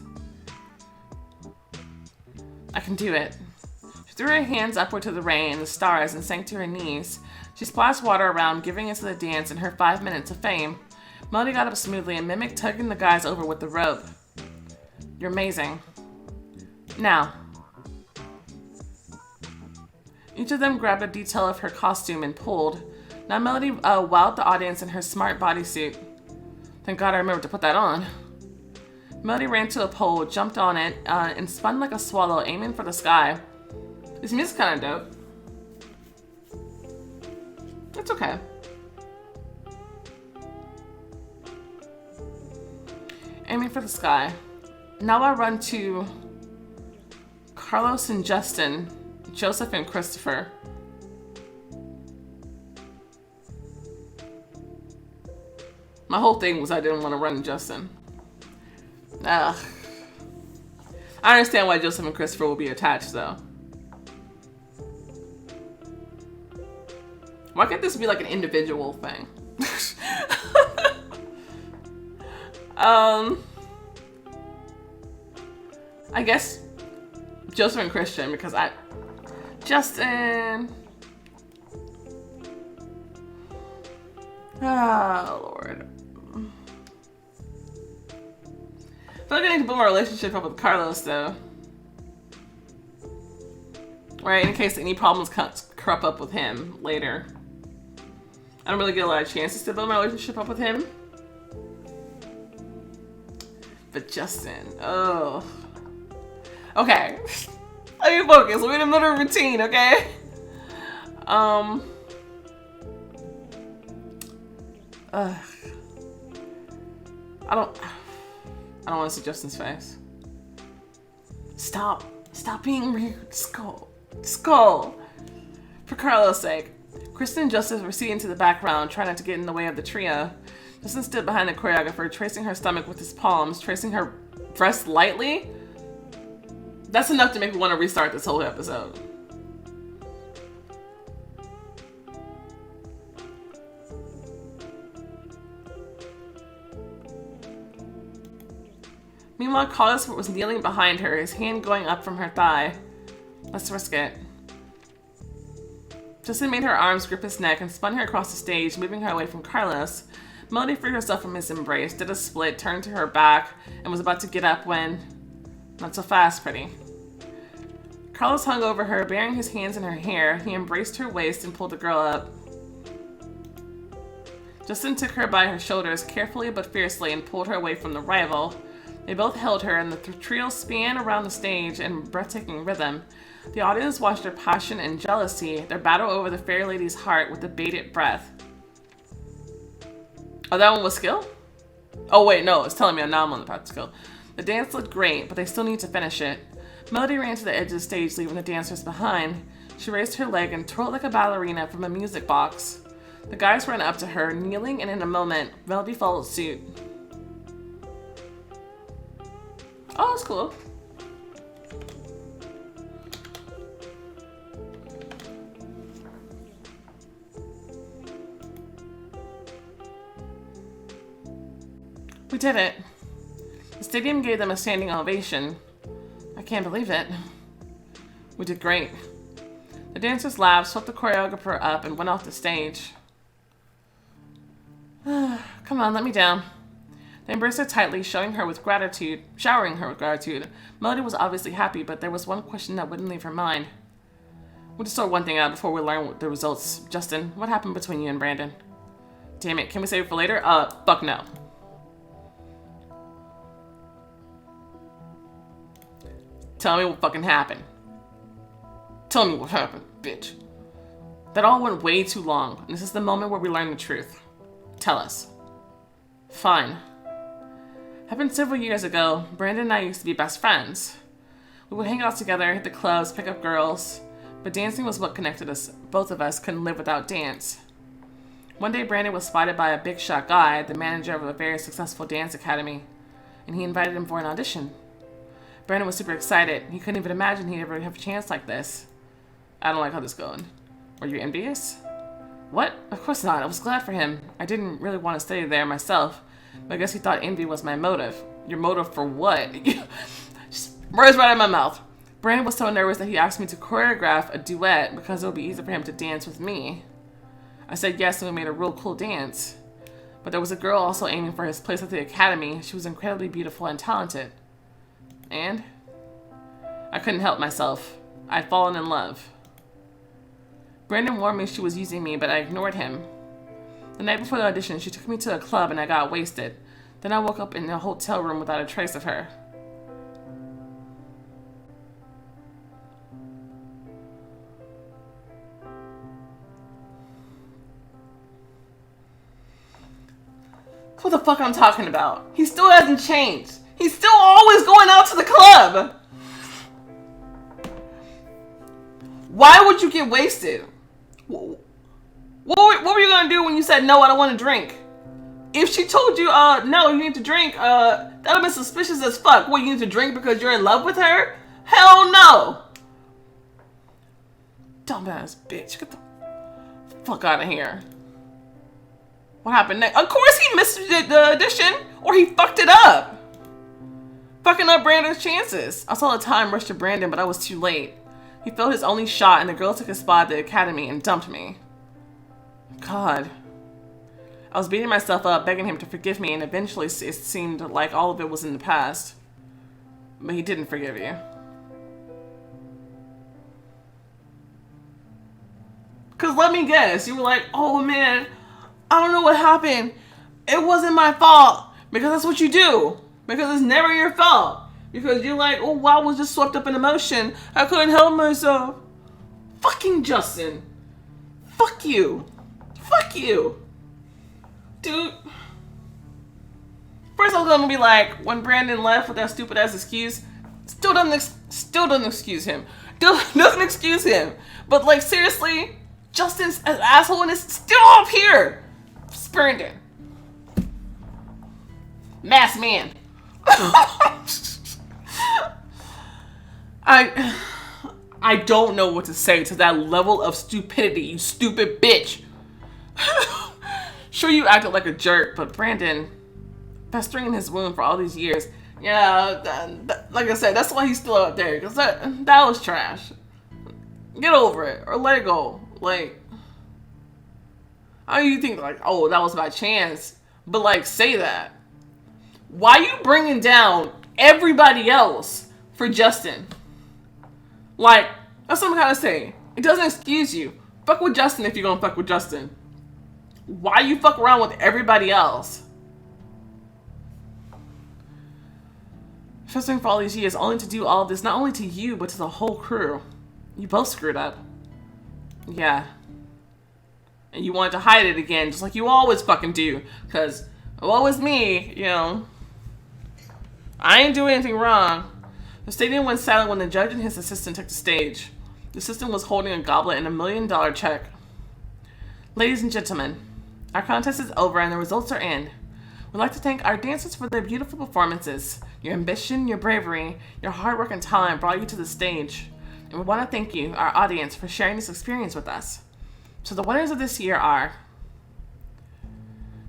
I can do it. She threw her hands upward to the rain and the stars and sank to her knees. She splashed water around, giving into the dance in her 5 minutes of fame. Melody got up smoothly and mimicked tugging the guys over with the rope. You're amazing. Now. Each of them grabbed a detail of her costume and pulled. Now Melody wowed the audience in her smart bodysuit. Thank God I remembered to put that on. Melody ran to a pole, jumped on it, and spun like a swallow, aiming for the sky. This music's kind of dope. It's okay. Aiming for the sky. Now I run to Carlos and Justin, Joseph and Christopher. My whole thing was I didn't want to run to Justin. Ugh. I understand why Joseph and Christopher will be attached though. Why can't this be like an individual thing? I guess Joseph and Christian because Justin. Oh, Lord. I feel like I need to put my relationship up with Carlos, though. Right, in case any problems crop up with him later. I don't really get a lot of chances to build my relationship up with him. But Justin, oh. Okay. Let me focus. We're in the middle of routine, okay? I don't want to see Justin's face. Stop being rude. Skull. For Carlos' sake. Kristen and Justin were seated to the background, trying not to get in the way of the trio. Justin stood behind the choreographer, tracing her stomach with his palms, tracing her breast lightly. That's enough to make me want to restart this whole episode. Meanwhile, Carlos was kneeling behind her, his hand going up from her thigh. Let's risk it. Justin made her arms grip his neck and spun her across the stage, moving her away from Carlos. Melody freed herself from his embrace, did a split, turned to her back, and was about to get up when... Not so fast, pretty. Carlos hung over her, burying his hands in her hair. He embraced her waist and pulled the girl up. Justin took her by her shoulders, carefully but fiercely, and pulled her away from the rival. They both held her, and the trio span around the stage in breathtaking rhythm. The audience watched their passion and jealousy, their battle over the fair lady's heart with a bated breath. Oh, that one was skill? Oh wait, no, it's telling me now I'm on the path to skill. The dance looked great, but they still need to finish it. Melody ran to the edge of the stage, leaving the dancers behind. She raised her leg and twirled like a ballerina from a music box. The guys ran up to her, kneeling, and in a moment, Melody followed suit. Oh, that's cool. We did it. The stadium gave them a standing ovation. I can't believe it. We did great. The dancers laughed, swept the choreographer up, and went off the stage. Come on, let me down. They embraced her tightly, showering her with gratitude. Melody was obviously happy, but there was one question that wouldn't leave her mind. We'll just sort one thing out before we learn the results. Justin, what happened between you and Brandon? Damn it, can we save it for later? Fuck no. Tell me what fucking happened. Tell me what happened, bitch. That all went way too long, and this is the moment where we learn the truth. Tell us. Fine. Happened several years ago. Brandon and I used to be best friends. We would hang out together, hit the clubs, pick up girls, but dancing was what connected us. Both of us couldn't live without dance. One day, Brandon was spotted by a big shot guy, the manager of a very successful dance academy, and he invited him for an audition. Brandon was super excited. He couldn't even imagine he'd ever have a chance like this. I don't like how this is going. Were you envious? What? Of course not. I was glad for him. I didn't really want to stay there myself, but I guess he thought envy was my motive. Your motive for what? Just words right out of my mouth. Brandon was so nervous that he asked me to choreograph a duet because it would be easy for him to dance with me. I said yes, and we made a real cool dance. But there was a girl also aiming for his place at the academy. She was incredibly beautiful and talented. And I couldn't help myself. I'd fallen in love. Brandon warned me she was using me, but I ignored him. The night before the audition, she took me to a club and I got wasted. Then I woke up in a hotel room without a trace of her. What the fuck I'm talking about? He still hasn't changed. He's still always going out to the club. Why would you get wasted? What were you gonna do when you said, no, I don't want to drink? If she told you, no, you need to drink, that would have been suspicious as fuck. What, you need to drink because you're in love with her? Hell no. Dumbass bitch, get the fuck out of here. What happened next? Of course he missed the audition, or he fucked it up. Fucking up Brandon's chances. I saw the time rush to Brandon, but I was too late. He failed his only shot, and the girl took his spot at the academy and dumped me. God. I was beating myself up, begging him to forgive me, and eventually it seemed like all of it was in the past. But he didn't forgive you. Because let me guess, you were like, oh man, I don't know what happened. It wasn't my fault. Because that's what you do. Because it's never your fault. Because you're like, oh, I was just swept up in emotion. I couldn't help myself. Fucking Justin. Fuck you. Fuck you. Dude. First I was gonna be like, when Brandon left with that stupid ass excuse, still doesn't excuse him. Doesn't excuse him. But like, seriously, Justin's an asshole and is still up here. It's Brandon. Masked man. I don't know what to say to that level of stupidity, you stupid bitch. Sure, you acted like a jerk, but Brandon, festering in his wound for all these years, yeah, like I said, that's why he's still out there, because that was trash. Get over it, or let it go. Like, how do you think, like, oh, that was by chance, but like say that. Why are you bringing down everybody else for Justin? Like, that's what I'm kind of saying. It doesn't excuse you. Fuck with Justin if you're gonna fuck with Justin. Why you fuck around with everybody else? Festering for all these years, only to do all this, not only to you, but to the whole crew. You both screwed up. Yeah. And you wanted to hide it again, just like you always fucking do. Because, well, it was me, you know. I ain't doing anything wrong. The stadium went silent when the judge and his assistant took the stage. The assistant was holding a goblet and $1 million check. Ladies and gentlemen, our contest is over and the results are in. We'd like to thank our dancers for their beautiful performances. Your ambition, your bravery, your hard work and talent brought you to the stage. And we want to thank you, our audience, for sharing this experience with us. So the winners of this year are...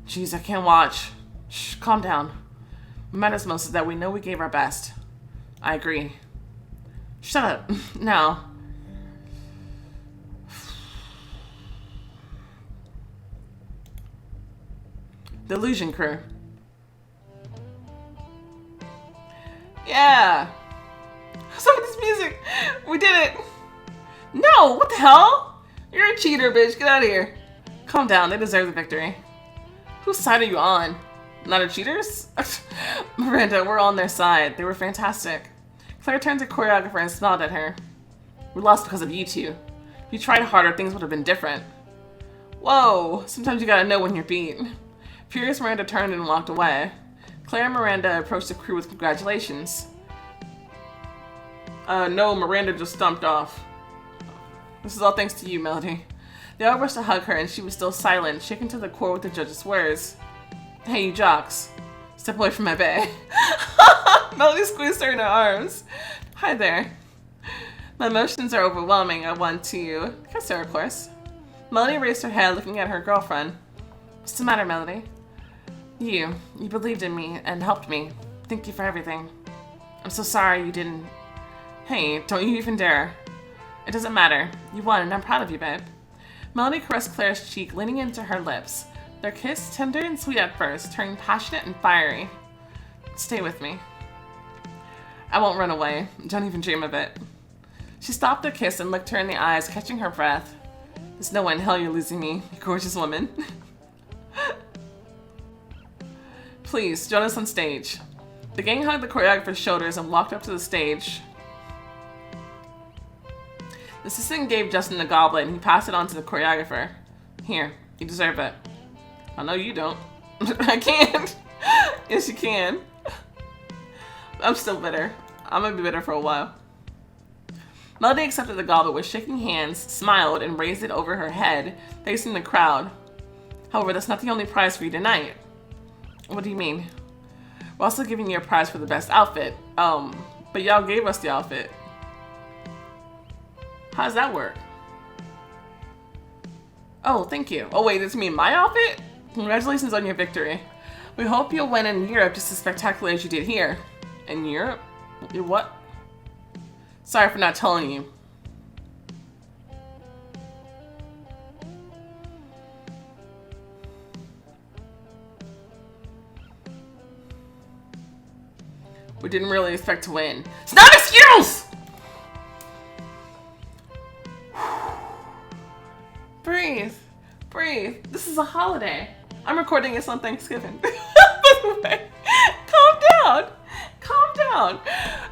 Jeez, I can't watch. Shh, calm down. What matters most is that we know we gave our best. I agree. Shut up. Now. The Illusion Crew. Yeah. What's up with this music? We did it. No, what the hell? You're a cheater, bitch. Get out of here. Calm down. They deserve the victory. Whose side are you on? Not the cheaters? Miranda, we're on their side. They were fantastic. Claire turned to the choreographer and smiled at her. We lost because of you two. If you tried harder, things would have been different. Whoa, sometimes you gotta know when you're beat. Furious Miranda turned and walked away. Claire and Miranda approached the crew with congratulations. No, Miranda just stomped off. This is all thanks to you, Melody. They all rushed to hug her and she was still silent, shaken to the core with the judge's words. Hey, you jocks. Step away from my bag. Melody squeezed her in her arms. Hi there. My emotions are overwhelming. I want to kiss her, of course. Melody raised her head, looking at her girlfriend. What's the matter, Melody? You believed in me and helped me. Thank you for everything. I'm so sorry you didn't... Hey, don't you even dare. It doesn't matter. You won and I'm proud of you, babe. Melody caressed Claire's cheek, leaning into her lips. Their kiss, tender and sweet at first, turned passionate and fiery. Stay with me. I won't run away. Don't even dream of it. She stopped their kiss and looked her in the eyes, catching her breath. There's no way in hell you're losing me, you gorgeous woman. Please, join us on stage. The gang hugged the choreographer's shoulders and walked up to the stage. The assistant gave Justin the goblet and he passed it on to the choreographer. Here, you deserve it. I know you don't. I can't. Yes, you can. I'm still bitter. I'm gonna be bitter for a while. Melody accepted the goblet with shaking hands, smiled, and raised it over her head, facing the crowd. However, that's not the only prize for you tonight. What do you mean? We're also giving you a prize for the best outfit. But y'all gave us the outfit. How does that work? Oh, thank you. Oh wait, it's me, my outfit? Congratulations on your victory. We hope you'll win in Europe just as spectacular as you did here. In Europe? What? Sorry for not telling you. We didn't really expect to win. It's not an excuse! Breathe. Breathe. This is a holiday. I'm recording this on Thanksgiving. By the way, calm down. Calm down.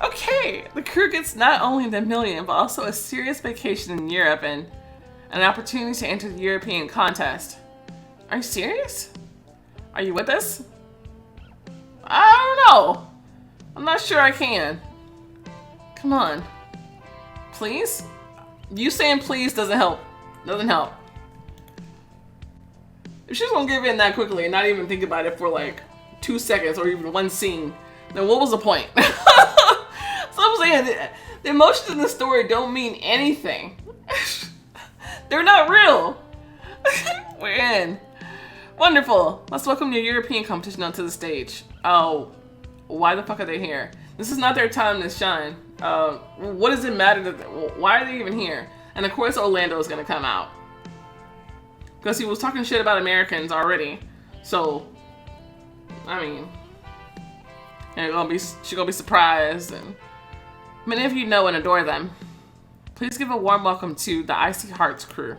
Okay, the crew gets not only the million, but also a serious vacation in Europe and an opportunity to enter the European contest. Are you serious? Are you with us? I don't know. I'm not sure I can. Come on. Please? You saying please doesn't help. Doesn't help. If she's gonna give in that quickly and not even think about it for like 2 seconds or even one scene, then what was the point? So I'm saying the emotions in the story don't mean anything. They're not real. We're in. Wonderful. Let's welcome your European competition onto the stage. Oh, why the fuck are they here? This is not their time to shine. What does it matter that why are they even here? And of course Orlando is gonna come out. Because he was talking shit about Americans already. So I mean, she's gonna be surprised, and many of you know and adore them. Please give a warm welcome to the Icy Hearts crew.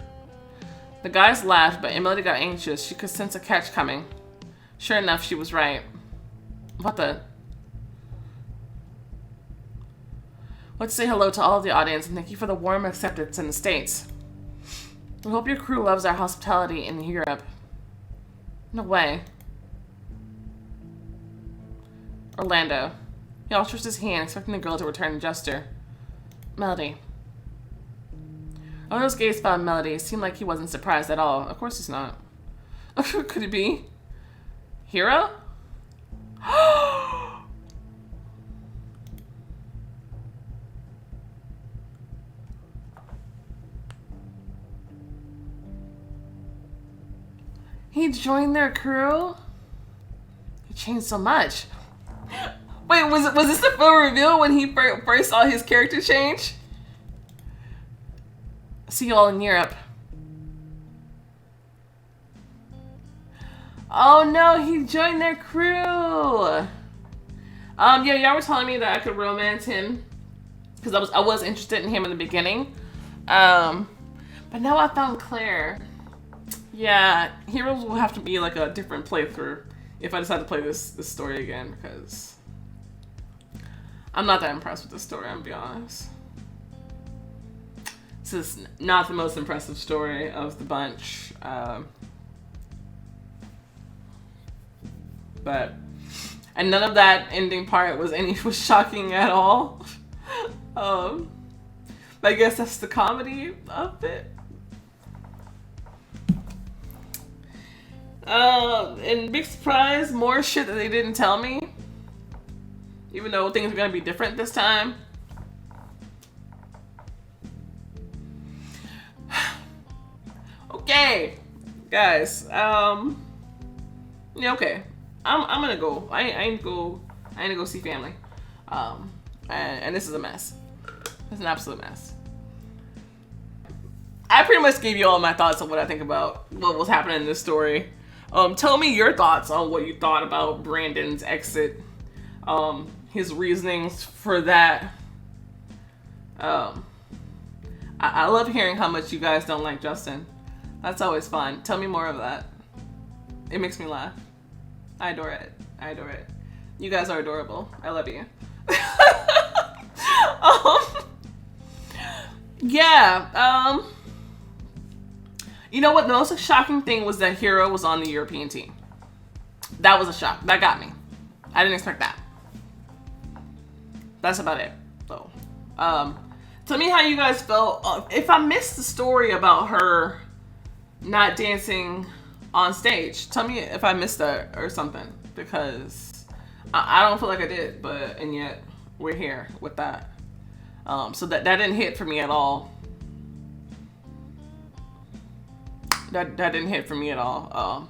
The guys laughed, but Emily got anxious. She could sense a catch coming. Sure enough, she was right. What the? Let's say hello to all of the audience and thank you for the warm acceptance in the States. We hope your crew loves our hospitality in Europe. No way. Orlando. He outstretched his hand, expecting the girl to return the gesture. Melody. Orlando's gaze found Melody. It seemed like he wasn't surprised at all. Of course he's not. Could it be? Hero? He joined their crew? He changed so much. Wait, was this the full reveal when he first saw his character change? See you all in Europe. Oh no, he joined their crew. Yeah, y'all were telling me that I could romance him because I was interested in him in the beginning. But now I found Claire. Yeah, Heroes will have to be like a different playthrough if I decide to play this story again, because I'm not that impressed with this story, I'm gonna be honest. This is not the most impressive story of the bunch. But and none of that ending part was shocking at all. But I guess that's the comedy of it. And big surprise, more shit that they didn't tell me. Even though things are gonna be different this time. Okay, guys. Yeah, okay. I'm gonna go. I ain't gonna go see family. And this is a mess. It's an absolute mess. I pretty much gave you all my thoughts on what I think about what was happening in this story. Tell me your thoughts on what you thought about Brandon's exit. His reasonings for that. I love hearing how much you guys don't like Justin. That's always fun. Tell me more of that. It makes me laugh. I adore it. I adore it. You guys are adorable. I love you. Yeah. You know what? The most shocking thing was that Hero was on the European team. That was a shock. That got me. I didn't expect that. That's about it, though. Tell me how you guys felt. If I missed the story about her not dancing on stage, tell me if I missed that or something, because I don't feel like I did, and yet we're here with that. So that didn't hit for me at all. That didn't hit for me at all.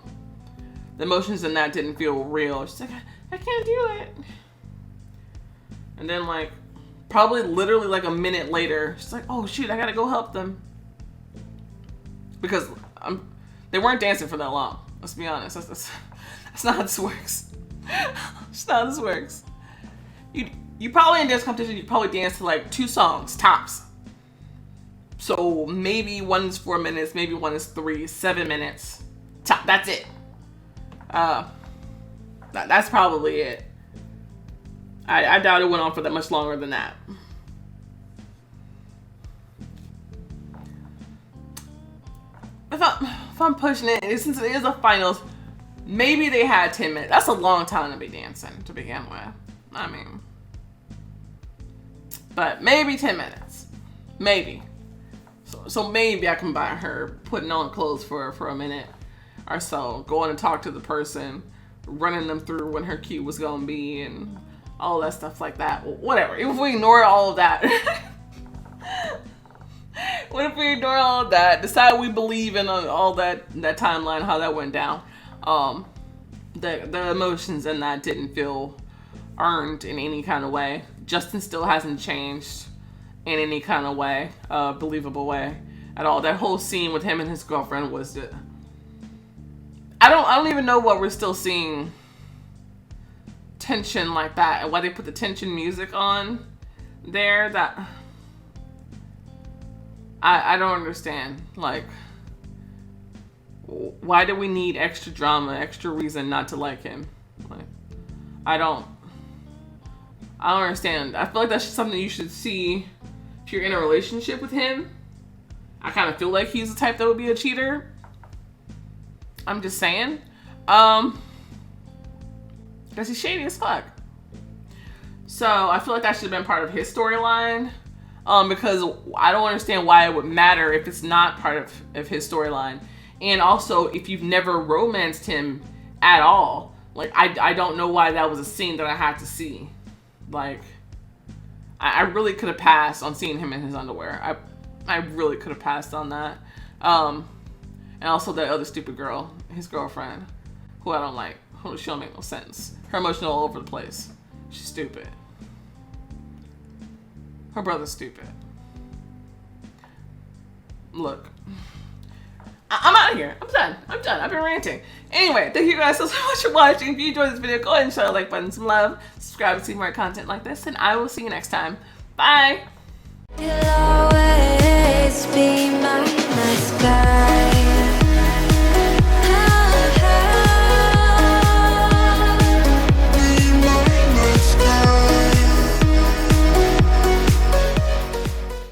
The emotions in that didn't feel real. She's like, I can't do it. And then like, probably literally like a minute later, she's like, oh shoot, I gotta go help them. Because they weren't dancing for that long. Let's be honest. That's not how this works. That's not how this works. You probably in dance competition, you probably dance to like 2 songs, tops. So maybe one is 4 minutes, maybe one is 3, 7 minutes. Top, that's it. That's probably it. I doubt it went on for that much longer than that. If I'm pushing it, since it is a finals, maybe they had 10 minutes. That's a long time to be dancing to begin with. I mean, but maybe 10 minutes, maybe. So maybe I can buy her putting on clothes for a minute or so, going to talk to the person, running them through when her cue was gonna be, and all that stuff like that. Whatever. If we ignore all of that, what if we ignore all of that? Decide we believe in all that timeline, how that went down. The emotions in that didn't feel earned in any kind of way. Justin still hasn't changed in any kind of way, believable way at all. That whole scene with him and his girlfriend was just, I don't even know what we're still seeing tension like that, and why they put the tension music on there, that I don't understand. Like, why do we need extra drama, extra reason not to like him? Like, I don't understand. I feel like that's just something you should see if you're in a relationship with him. I kind of feel like he's the type that would be a cheater. I'm just saying. Because he's shady as fuck. So I feel like that should have been part of his storyline. Because I don't understand why it would matter if it's not part of his storyline. And also, if you've never romanced him at all, like, I don't know why that was a scene that I had to see. Like, I really could have passed on seeing him in his underwear. I really could have passed on that. And also that other stupid girl, his girlfriend, who I don't like. She don't make no sense. Her emotion all over the place. She's stupid. Her brother's stupid. Look. I'm out of here. I'm done. I've been ranting. Anyway, thank you guys so much for watching. If you enjoyed this video, go ahead and show the like button, some love, subscribe to see more content like this, and I will see you next time. Bye. You'll always be my nice guy.